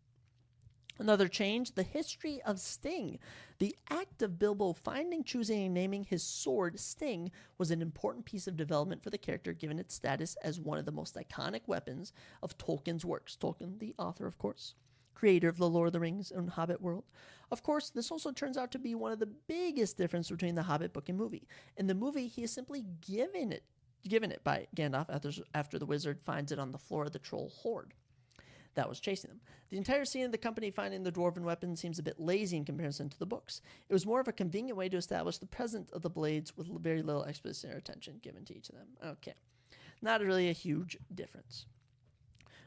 Another change, the history of Sting. The act of Bilbo finding, choosing, and naming his sword Sting was an important piece of development for the character given its status as one of the most iconic weapons of Tolkien's works. Tolkien, the author, of course, creator of The Lord of the Rings and Hobbit world. Of course, this also turns out to be one of the biggest differences between the Hobbit book and movie. In the movie, he is simply given it by Gandalf after the wizard finds it on the floor of the troll horde that was chasing them. The entire scene of the company finding the dwarven weapon seems a bit lazy in comparison to the books. It was more of a convenient way to establish the presence of the blades with very little exposition or attention given to each of them. Okay. Not really a huge difference.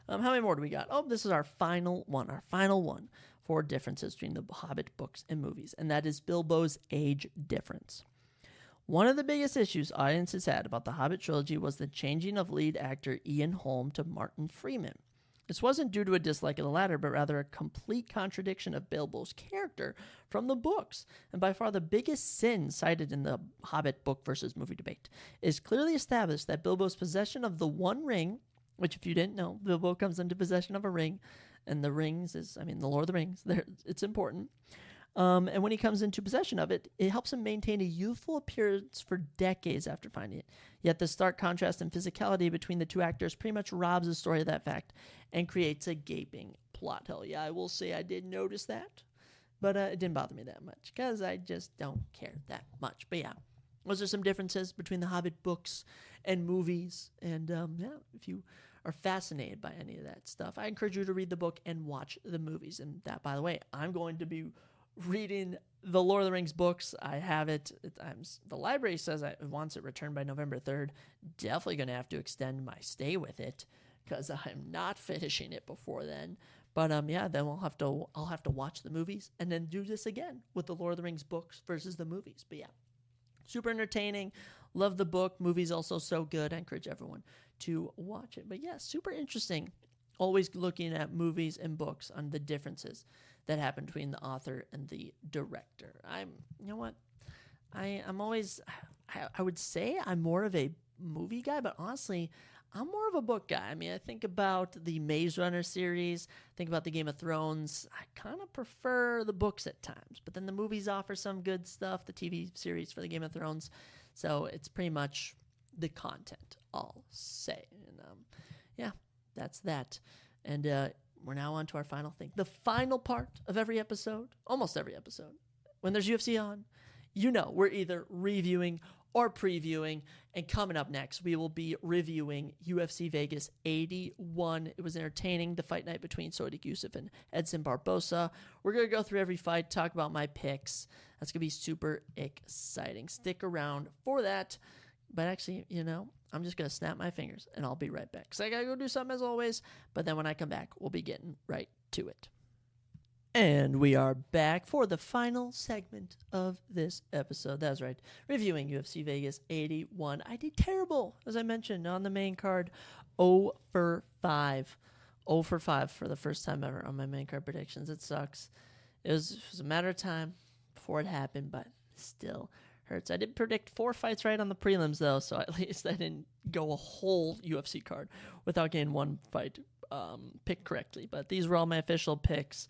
How many more do we got? Oh, this is our final one for differences between the Hobbit books and movies, and that is Bilbo's age difference. One of the biggest issues audiences had about the Hobbit trilogy was the changing of lead actor Ian Holm to Martin Freeman. This wasn't due to a dislike of the latter, but rather a complete contradiction of Bilbo's character from the books. And by far the biggest sin cited in the Hobbit book versus movie debate is clearly established that Bilbo's possession of the One Ring, which if you didn't know, Bilbo comes into possession of a ring, and the rings is, the Lord of the Rings, it's important. And when he comes into possession of it, it helps him maintain a youthful appearance for decades after finding it. Yet the stark contrast in physicality between the two actors pretty much robs the story of that fact and creates a gaping plot hole. Yeah, I will say I did notice that, but it didn't bother me that much because I just don't care that much. But yeah, those are some differences between the Hobbit books and movies. And if you are fascinated by any of that stuff, I encourage you to read the book and watch the movies. And that, by the way, I'm going to be reading the Lord of the Rings books. I have it. The library says it wants it returned by November 3rd. Definitely going to have to extend my stay with it because I'm not finishing it before then. But then I'll have to watch the movies and then do this again with the Lord of the Rings books versus the movies. But yeah, super entertaining. Love the book. Movies also so good. I encourage everyone to watch it. But yeah, super interesting. Always looking at movies and books on the differences that happen between the author and the director. I would say I'm more of a movie guy, but honestly, I'm more of a book guy. I think about the Maze Runner series, think about the Game of Thrones. I kind of prefer the books at times, but then the movies offer some good stuff, the TV series for the Game of Thrones. So it's pretty much the content, I'll say. And that's that. And we're now on to our final thing. The final part of every episode, almost every episode, when there's UFC on, we're either reviewing or previewing. And coming up next, we will be reviewing UFC Vegas 81. It was entertaining, the fight night between Sodiq Yusuff and Edson Barbosa. We're going to go through every fight, talk about my picks. That's going to be super exciting. Stick around for that. But actually, I'm just going to snap my fingers and I'll be right back. Because I got to go do something as always. But then when I come back, we'll be getting right to it. And we are back for the final segment of this episode. That's right. Reviewing UFC Vegas 81. I did terrible, as I mentioned, on the main card. 0 for 5. 0 for 5 for the first time ever on my main card predictions. It sucks. It was a matter of time before it happened, but still hurts. I did predict 4 fights right on the prelims, though, so at least I didn't go a whole UFC card without getting one fight picked correctly. But these were all my official picks,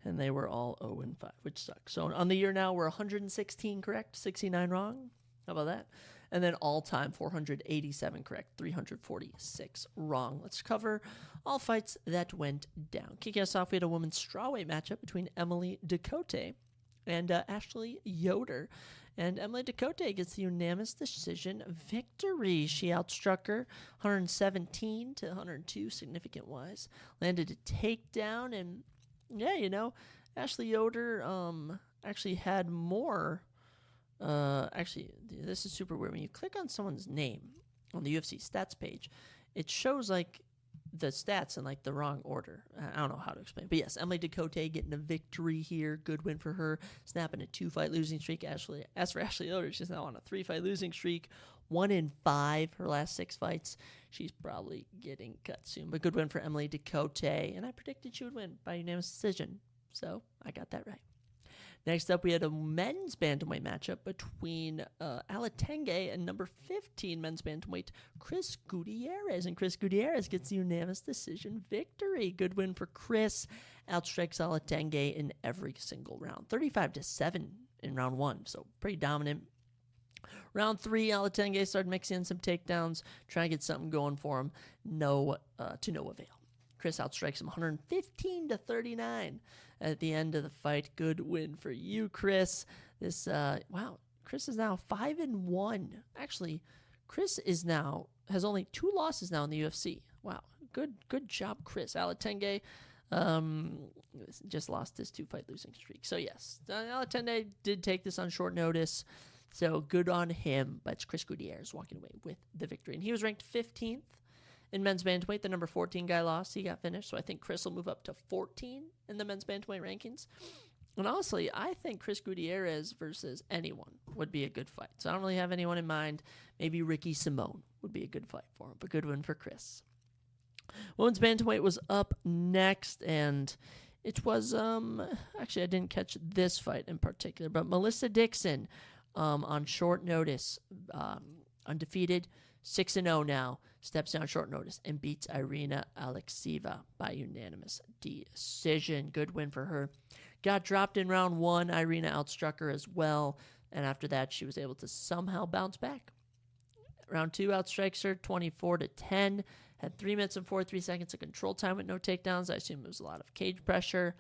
and they were all 0 and 5, which sucks. So on the year now, we're 116 correct, 69 wrong. How about that? And then all-time 487 correct, 346 wrong. Let's cover all fights that went down. Kicking us off, we had a women's strawweight matchup between Emily Ducote and Ashley Yoder. And Emily Ducote gets the unanimous decision victory. She outstruck her 117 to 102, significant-wise. Landed a takedown, and yeah, Ashley Yoder actually had more. Actually, this is super weird. When you click on someone's name on the UFC stats page, it shows like the stats in like the wrong order. I don't know how to explain, but yes, Emily Ducote getting a victory here. Good win for her, snapping a 2-fight losing streak. As for Ashley Yoder, she's now on a 3-fight losing streak, 1 in 5 her last 6 fights. She's probably getting cut soon, but good win for Emily Ducote, and I predicted she would win by unanimous decision, so I got that right. Next up, we had a men's bantamweight matchup between Alatenge and number 15 men's bantamweight Chris Gutierrez. And Chris Gutierrez gets the unanimous decision victory. Good win for Chris. Outstrikes Alatenge in every single round. 35-7 in round 1, so pretty dominant. Round 3, Alatenge started mixing in some takedowns, trying to get something going for him. To no avail. Chris outstrikes him 115-39 at the end of the fight. Good win for you, Chris. Chris is now 5-1. Actually, Chris has only 2 losses now in the UFC. Wow, good job, Chris. Alatenge just lost his 2-fight losing streak. So yes, Alatenge did take this on short notice. So good on him. But it's Chris Gutierrez walking away with the victory, and he was ranked 15th. In men's bantamweight, the number 14 guy lost. He got finished. So I think Chris will move up to 14 in the men's bantamweight rankings. And honestly, I think Chris Gutierrez versus anyone would be a good fight. So I don't really have anyone in mind. Maybe Ricky Simone would be a good fight for him. But good one for Chris. Women's bantamweight was up next. And it was, actually, I didn't catch this fight in particular. But Melissa Dixon on short notice, undefeated, 6-0 now. Steps down short notice and beats Irina Alekseeva by unanimous decision. Good win for her. Got dropped in round 1. Irina outstruck her as well. And after that, she was able to somehow bounce back. Round 2 outstrikes her 24-10. Had 3 minutes and 43 seconds of control time with no takedowns. I assume it was a lot of cage pressure.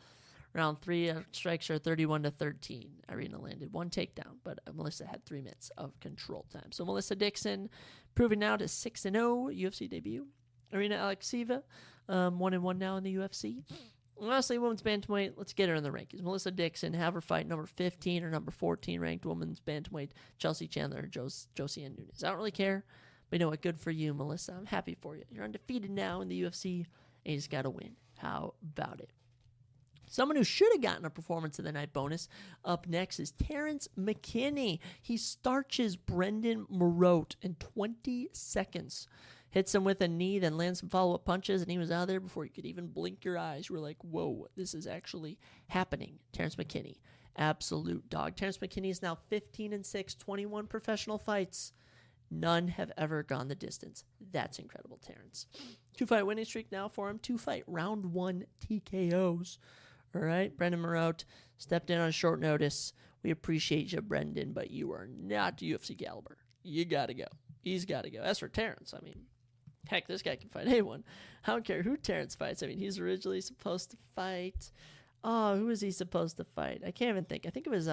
Round 3 outstrikes her 31-13. Irina landed 1 takedown, but Melissa had 3 minutes of control time. So Melissa Dixon proving now to 6-0 UFC debut. Irina Alekseeva, 1-1 now in the UFC. And lastly, women's bantamweight. Let's get her in the rankings. Melissa Dixon, have her fight number 15 or number 14 ranked women's bantamweight. Chelsea Chandler or Josie Ann Nunes. I don't really care, but you know what? Good for you, Melissa. I'm happy for you. You're undefeated now in the UFC, and you just got to win. How about it? Someone who should have gotten a performance of the night bonus up next is Terrence McKinney. He starches Brendan Marotte in 20 seconds. Hits him with a knee, then lands some follow-up punches, and he was out of there before you could even blink your eyes. You were like, whoa, this is actually happening. Terrence McKinney, absolute dog. Terrence McKinney is now 15-6, 21 professional fights. None have ever gone the distance. That's incredible, Terrence. 2-fight winning streak now for him. 2-fight round 1 TKOs. All right, Brendan Marotte stepped in on short notice. We appreciate you, Brendan, but you are not UFC caliber. You got to go. He's got to go. As for Terrence, I mean, heck, this guy can fight anyone. I don't care who Terrence fights. I mean, he's originally supposed to fight. Oh, who was he supposed to fight? I can't even think. I think it was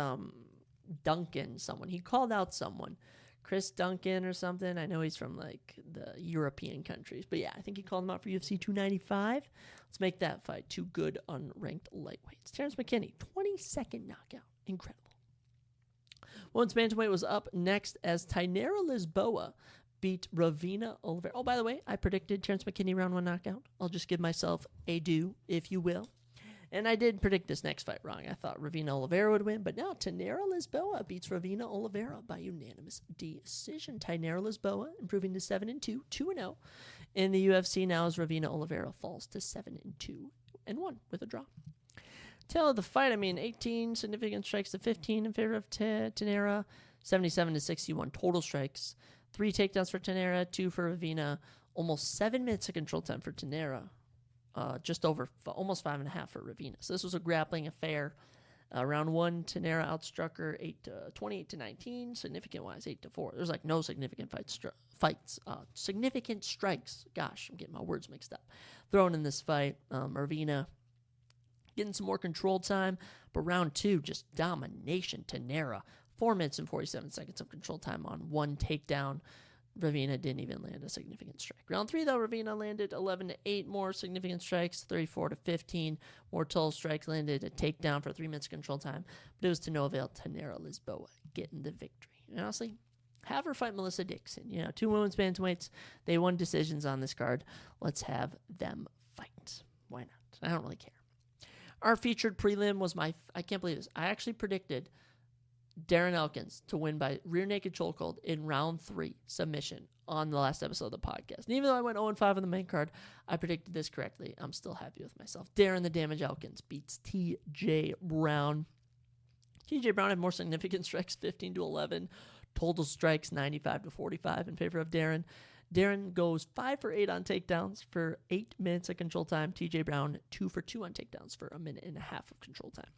Duncan, someone. He called out someone. Chris Duncan or something. I know he's from like the European countries. But yeah, I think he called him out for UFC 295. Let's make that fight 2 good unranked lightweights. Terrence McKinney, 22nd knockout. Incredible. Women's bantamweight was up next as Tainara Lisboa beat Ravina Oliveira. Oh, by the way, I predicted Terrence McKinney round 1 knockout. I'll just give myself a due, if you will. And I did predict this next fight wrong. I thought Ravina Oliveira would win, but no, Tainara Lisboa beats Ravina Oliveira by unanimous decision. Tainara Lisboa improving to 7-2, 2-0 in the UFC now as Ravina Oliveira falls to 7-2 and 1 with a draw. Tail of the fight, 18 significant strikes to 15 in favor of Tainara, 77 to 61 total strikes, 3 takedowns for Tainara, 2 for Ravina, almost 7 minutes of control time for Tainara. Just over almost 5.5 for Ravina. So this was a grappling affair. Round 1, Tainara outstruck her 28 to 19. Significant wise, 8-4. There's no significant fights. Significant strikes. Gosh, I'm getting my words mixed up. Thrown in this fight. Ravina getting some more control time, but round 2, just domination. Tainara, 4 minutes and 47 seconds of control time on 1 takedown. Ravina didn't even land a significant strike. Round 3, though, Ravina landed 11-8 more significant strikes, 34-15 more total strikes, landed a takedown for 3 minutes control time, but it was to no avail. Tainara Lisboa getting the victory. And honestly, have her fight Melissa Dixon. 2 women's bantamweights. They won decisions on this card. Let's have them fight. Why not? I don't really care. Our featured prelim was I can't believe this. I actually predicted Darren Elkins to win by rear naked chokehold in round 3 submission on the last episode of the podcast. And even though I went 0-5 on the main card, I predicted this correctly. I'm still happy with myself. Darren the Damage Elkins beats TJ Brown. TJ Brown had more significant strikes, 15-11. Total strikes, 95-45 in favor of Darren. Darren goes 5 for 8 on takedowns for 8 minutes of control time. TJ Brown 2 for 2 on takedowns for 1.5 minutes of control time.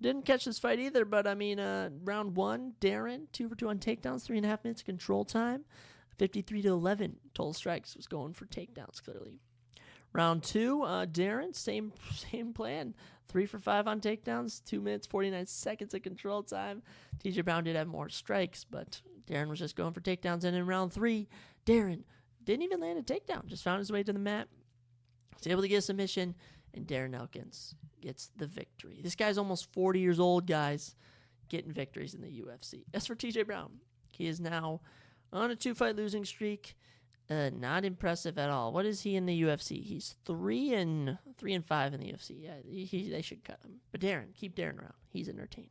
Didn't catch this fight either, but round 1, Darren 2 for 2 on takedowns, 3.5 minutes of control time, 53-11 total strikes. Was going for takedowns clearly. Round 2, Darren same plan, 3 for 5 on takedowns, 2 minutes 49 seconds of control time. TJ Brown did have more strikes, but Darren was just going for takedowns. And in round 3, Darren didn't even land a takedown, just found his way to the mat, was able to get a submission, and Darren Elkins gets the victory. This guy's almost 40 years old, guys, getting victories in the UFC. As for TJ Brown, he is now on a 2-fight losing streak. Not impressive at all. What is he in the UFC? He's 3-5 in the UFC. Yeah, they should cut him. But keep Darren around. He's entertaining.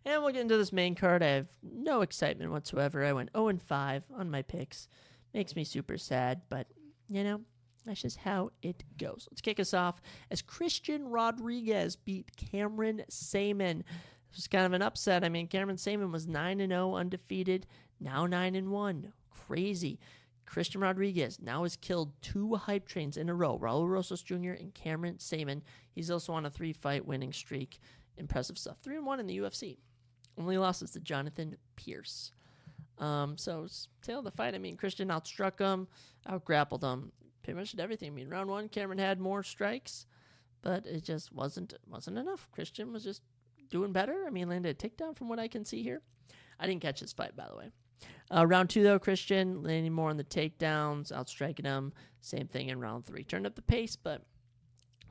And we'll get into this main card. I have no excitement whatsoever. I went 0-5 on my picks. Makes me super sad, but that's just how it goes. Let's kick us off as Christian Rodriguez beat Cameron Saman. This was kind of an upset. Cameron Saman was 9-0 undefeated, now 9-1. Crazy. Christian Rodriguez now has killed 2 hype trains in a row, Raul Rosas Jr. and Cameron Saman. He's also on a 3-fight winning streak. Impressive stuff. 3-1 in the UFC. Only losses to Jonathan Pierce. So, tail of the fight, Christian outstruck him, outgrappled him. Pretty much did everything. Round 1, Cameron had more strikes, but it just wasn't enough. Christian was just doing better. Landed a takedown from what I can see here. I didn't catch this fight, by the way. Round 2, though, Christian landing more on the takedowns, outstriking him. Same thing in round 3. Turned up the pace, but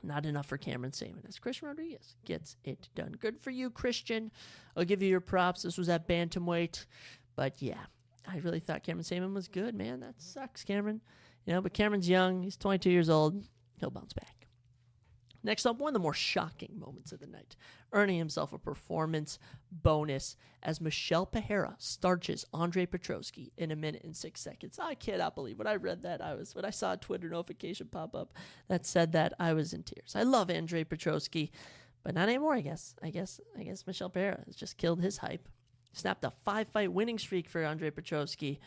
not enough for Cameron Saman as Christian Rodriguez gets it done. Good for you, Christian. I'll give you your props. This was at bantamweight, but yeah, I really thought Cameron Saman was good, man. That sucks, Cameron. But Cameron's young. He's 22 years old. He'll bounce back. Next up, one of the more shocking moments of the night, earning himself a performance bonus as Michelle Pereira starches Andre Petroski in 1 minute and 6 seconds. I cannot believe when I read that. When I saw a Twitter notification pop up that said that, I was in tears. I love Andre Petroski, but not anymore, I guess. I guess Michelle Pereira has just killed his hype. Snapped a 5-fight winning streak for Andre Petroski.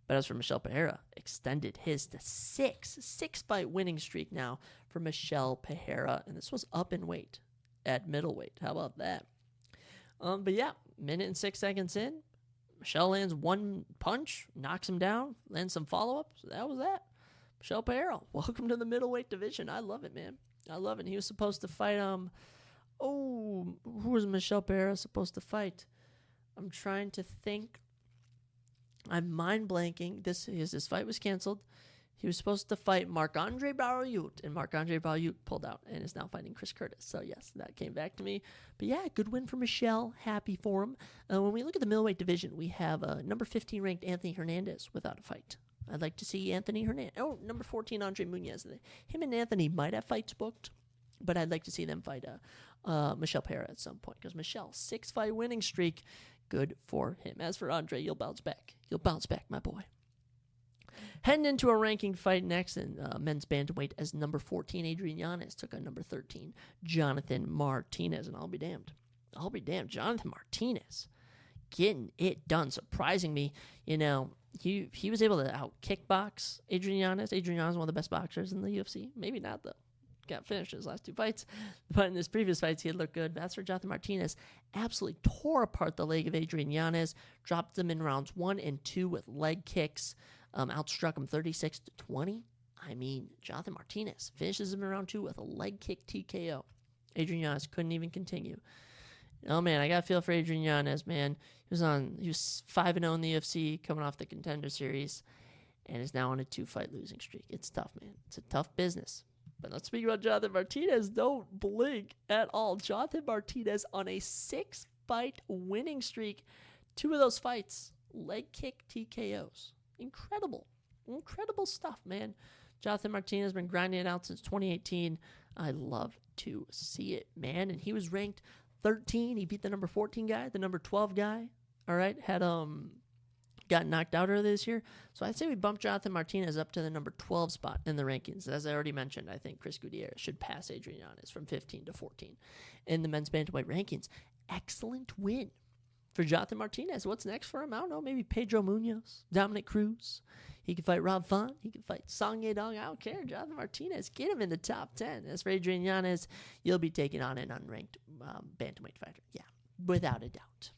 But as for Michelle Pereira, extended his to 6-fight winning streak now for Michelle Pereira. And this was up in weight at middleweight. How about that? But yeah, 1 minute and 6 seconds in, Michelle lands 1 punch, knocks him down, lands some follow-up. So that was that. Michelle Pereira, welcome to the middleweight division. I love it, man. I love it. He was supposed to fight, who was Michelle Pereira supposed to fight? I'm trying to think. I'm mind blanking. This fight was canceled. He was supposed to fight Marc-Andre Barriault, and Marc-Andre Barriault pulled out and is now fighting Chris Curtis. So yes, that came back to me. But yeah, good win for Michelle. Happy for him. When we look at the middleweight division, we have number 15 ranked Anthony Hernandez without a fight. I'd like to see Anthony Hernandez. Oh, number 14 Andre Muniz. Him and Anthony might have fights booked. But I'd like to see them fight Michelle Pera at some point, because Michelle, 6-fight winning streak, good for him. As for Andre, you'll bounce back. You'll bounce back, my boy. Heading into a ranking fight next in men's bantamweight, as number 14, Adrian Yanez took on number 13, Jonathan Martinez. And I'll be damned, Jonathan Martinez getting it done, surprising me. You know, he was able to out-kickbox Adrian Yanez. Adrian Yanez is one of the best boxers in the UFC. Maybe not, though. Got finished his last 2 fights, but in his previous fights, he had looked good. That's for Jonathan Martinez. Absolutely tore apart the leg of Adrian Yanez, dropped him in rounds 1 and 2 with leg kicks, outstruck him 36-20. I mean, Jonathan Martinez finishes him in round 2 with a leg kick TKO. Adrian Yanez couldn't even continue. Oh man, I got a feel for Adrian Yanez, man. He was 5-0 in the UFC, coming off the Contender Series, and is now on a 2-fight losing streak. It's tough, man. It's a tough business. But let's speak about Jonathan Martinez. Don't blink at all. Jonathan Martinez on a 6-fight winning streak. 2 of those fights, leg kick TKOs. Incredible stuff, man. Jonathan Martinez has been grinding it out since 2018. I love to see it, man. And he was ranked 13. He beat the number 14 guy, the number 12 guy. All right, had got knocked out earlier this year. So I'd say we bumped Jonathan Martinez up to the number 12 spot in the rankings. As I already mentioned, I think Chris Gutierrez should pass Adrian Yanez from 15 to 14 in the men's bantamweight rankings. Excellent win for Jonathan Martinez. What's next for him? I don't know. Maybe Pedro Munoz, Dominic Cruz. He can fight Rob Font. He can fight Song Yedong. I don't care. Jonathan Martinez, get him in the top 10. As for Adrian Yanez, you'll be taking on an unranked bantamweight fighter. Yeah, without a doubt.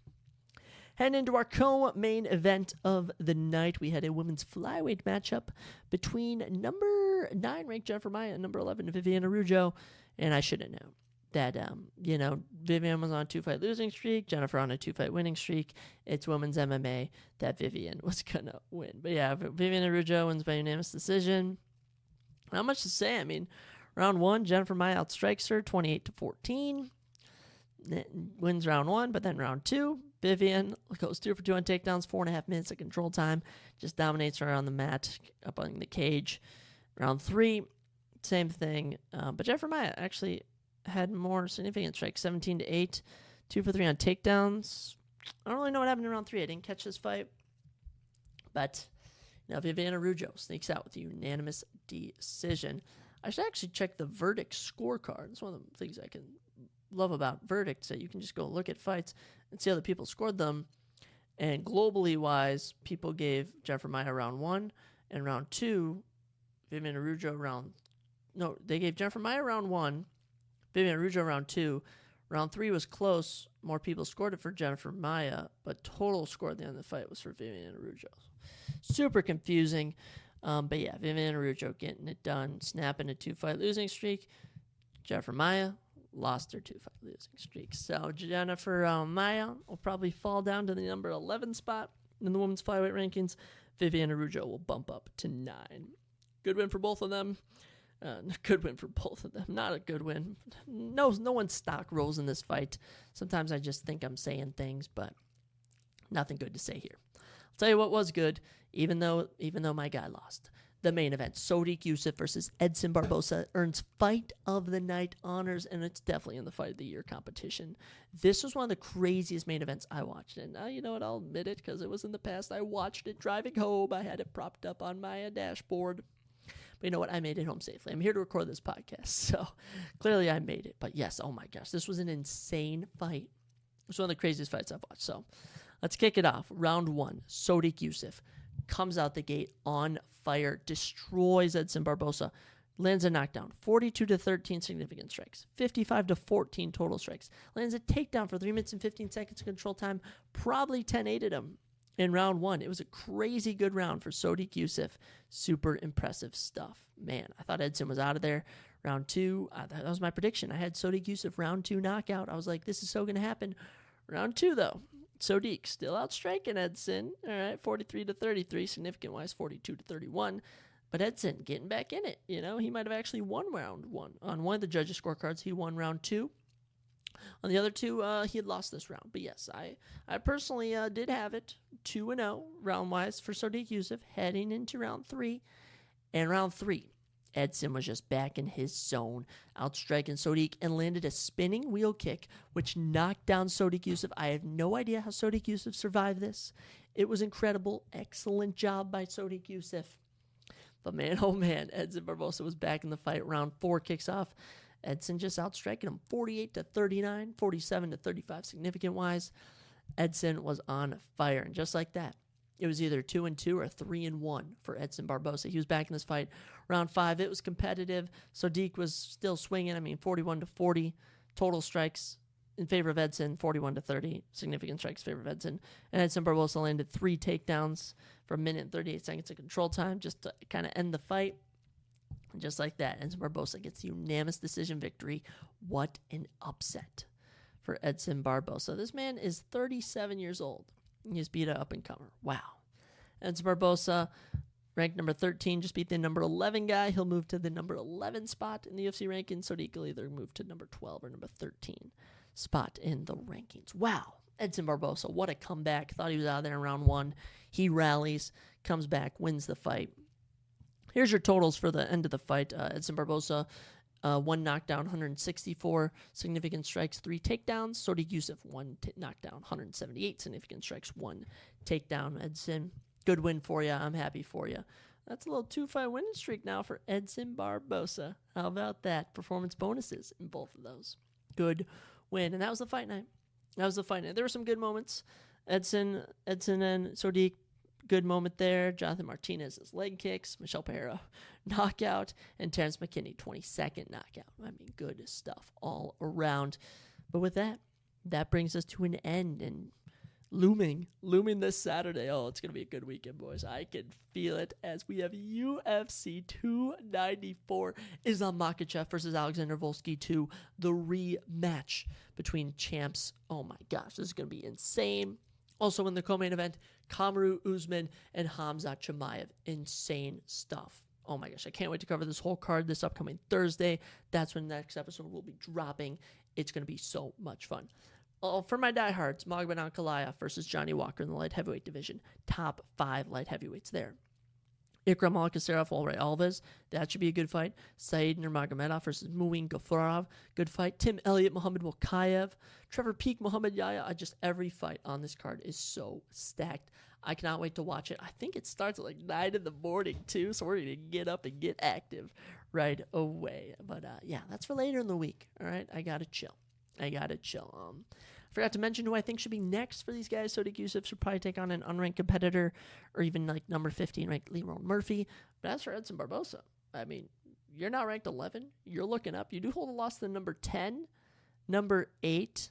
Heading into our co-main event of the night, we had a women's flyweight matchup between number 9 ranked Jennifer Maia and number 11 Viviane Araújo. And I should have known that, Viviane was on a 2-fight losing streak, Jennifer on a 2-fight winning streak. It's women's MMA that Viviane was going to win. But yeah, Viviane Araújo wins by unanimous decision. Not much to say. I mean, round 1, Jennifer Maia outstrikes her 28-14. Wins round 1, but then round 2, Viviane goes 2 for 2 on takedowns, 4.5 minutes of control time, just dominates her on the mat, up on the cage. Round 3, same thing, but Jennifer Maia actually had more significant strikes, 17-8, 2 for 3 on takedowns. I don't really know what happened in round 3. I didn't catch this fight, but now Viviane Araújo sneaks out with a unanimous decision. I should actually check the verdict scorecard. It's one of the things I can love about verdicts, that you can just go look at fights and see how the people scored them. And globally wise, people gave Jennifer Maia round 1 and round 2, Viviane Araújo they gave Jennifer Maia round 1, Viviane Araújo round 2. Round 3 was close. More people scored it for Jennifer Maia, but total score at the end of the fight was for Viviane Araújo. Super confusing. But yeah, Viviane Araújo getting it done, snapping a 2-fight losing streak. Jennifer Maia lost her 2-fight losing streak. So Jennifer Maia will probably fall down to the number 11 spot in the women's flyweight rankings. Viviane Araújo will bump up to 9. Good win for both of them. Not a good win. No one's stock rose in this fight. Sometimes I just think I'm saying things, but nothing good to say here. I'll tell you what was good, even though my guy lost. The main event, Sodiq Yusuff versus Edson Barbosa, earns Fight of the Night honors, and it's definitely in the Fight of the Year competition. This was one of the craziest main events I watched, and you know what, I'll admit it, because it was in the past. I watched it driving home. I had it propped up on my dashboard. But you know what, I made it home safely. I'm here to record this podcast, so clearly I made it. But yes, oh my gosh, this was an insane fight. It's one of the craziest fights I've watched. So let's kick it off. Round 1, Sodiq Yusuff comes out the gate on fire, destroys Edson Barbosa, lands a knockdown, 42-13 significant strikes, 55-14 total strikes, lands a takedown for 3 minutes and 15 seconds of control time, probably 10-8'd him in round 1. It was a crazy good round for Sodiq Yusuff. Super impressive stuff. Man, I thought Edson was out of there. Round 2, that was my prediction. I had Sodiq Yusuff round 2 knockout. I was like, this is so going to happen. Round 2, though, Sodiq still outstriking Edson. All right, 43-33, significant-wise 42-31. But Edson getting back in it. You know, he might have actually won round 1. On one of the judges' scorecards, he won round 2. On the other 2, he had lost this round. But yes, I personally did have it 2-0 round-wise for Sodiq Yusuff heading into round 3. And round 3, Edson was just back in his zone, outstriking Sodiq and landed a spinning wheel kick, which knocked down Sodiq Yusuff. I have no idea how Sodiq Yusuff survived this. It was incredible. Excellent job by Sodiq Yusuff. But man, oh man, Edson Barbosa was back in the fight. Round 4 kicks off. Edson just outstriking him 48-39, 47-35 significant-wise. Edson was on fire, and just like that, it was either 2-2 or 3-1 for Edson Barbosa. He was back in this fight. Round 5, it was competitive. Sodiq was still swinging. 41-40 total strikes in favor of Edson, 41-30 significant strikes in favor of Edson. And Edson Barbosa landed 3 takedowns for 1 minute and 38 seconds of control time just to kind of end the fight. And just like that, Edson Barbosa gets the unanimous decision victory. What an upset for Edson Barbosa. This man is 37 years old. He's beat an up-and-comer. Wow. Edson Barbosa, ranked number 13, just beat the number 11 guy. He'll move to the number 11 spot in the UFC rankings. Sodiq will either move to number 12 or number 13 spot in the rankings. Wow. Edson Barbosa, what a comeback. Thought he was out of there in round 1. He rallies, comes back, wins the fight. Here's your totals for the end of the fight. Edson Barbosa, 1 knockdown, 164 significant strikes, 3 takedowns. Sodiq Yusuff, 1 knockdown, 178 significant strikes, 1 takedown. Edson, good win for you. I'm happy for you. That's a little 2-fight winning streak now for Edson Barbosa. How about that? Performance bonuses in both of those. Good win. And that was the fight night. There were some good moments. Edson and Sodiq, good moment there. Jonathan Martinez's leg kicks. Michelle Pereira knockout. And Terrence McKinney, 22nd knockout. Good stuff all around. But with that brings us to an end. And looming this Saturday. Oh, it's going to be a good weekend, boys. I can feel it as we have UFC 294. Islam Makhachev versus Alexander Volsky 2. The rematch between champs. Oh my gosh, this is going to be insane. Also in the co-main event, Kamaru Usman and Khamzat Chimaev. Insane stuff. Oh my gosh, I can't wait to cover this whole card this upcoming Thursday. That's when the next episode will be dropping. It's going to be so much fun. For my diehards, Magomed Ankalaev versus Johnny Walker in the light heavyweight division. Top 5 light heavyweights there. Ikram Alkaserov, Ulrich Alves. That should be a good fight. Said Nurmagomedov versus Muin Gafurov. Good fight. Tim Elliott, Muhammad Mokaev. Trevor Peek, Muhammad Yahya. Every fight on this card is so stacked. I cannot wait to watch it. I think it starts at like 9 in the morning too, so we're going to get up and get active right away. But yeah, that's for later in the week. All right, I got to chill. Forgot to mention who I think should be next for these guys. Sodiq Yusuff should probably take on an unranked competitor or even like number 15 ranked Leroy Murphy. But as for Edson Barbosa, you're not ranked 11. You're looking up. You do hold a loss to number 10, number 8,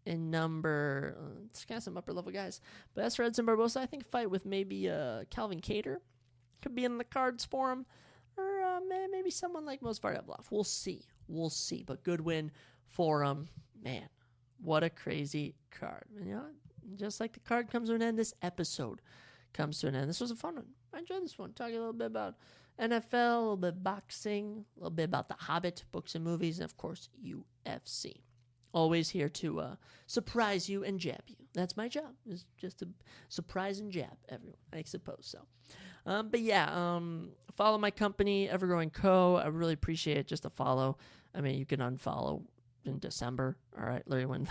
and number... it's kind of some upper-level guys. But as for Edson Barbosa, I think a fight with maybe Calvin Kattar could be in the cards for him. Or maybe someone like Movsar Evloev. We'll see. But good win for him. Man. What a crazy card. Just like the card comes to an end, this episode comes to an end. This was a fun one. I enjoyed this one. Talking a little bit about NFL, a little bit boxing, a little bit about The Hobbit, books and movies, and of course, UFC. Always here to surprise you and jab you. That's my job, is just to surprise and jab everyone, I suppose so. But yeah, follow my company, Evergrowing Co. I really appreciate it, just a follow. You can unfollow in December, all right, literally when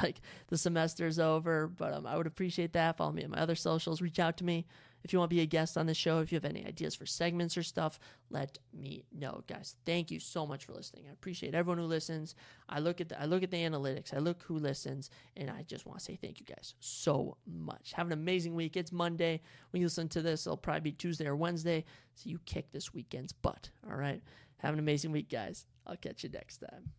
the semester's over, but I would appreciate that. Follow me on my other socials, reach out to me if you want to be a guest on the show. If you have any ideas for segments or stuff, let me know, guys. Thank you so much for listening. I appreciate everyone who listens. I look at the analytics, I look who listens, and I just want to say thank you guys so much. Have an amazing week. It's Monday when you listen to this. It'll probably be Tuesday or Wednesday, so you kick this weekend's butt. All right, have an amazing week, guys. I'll catch you next time.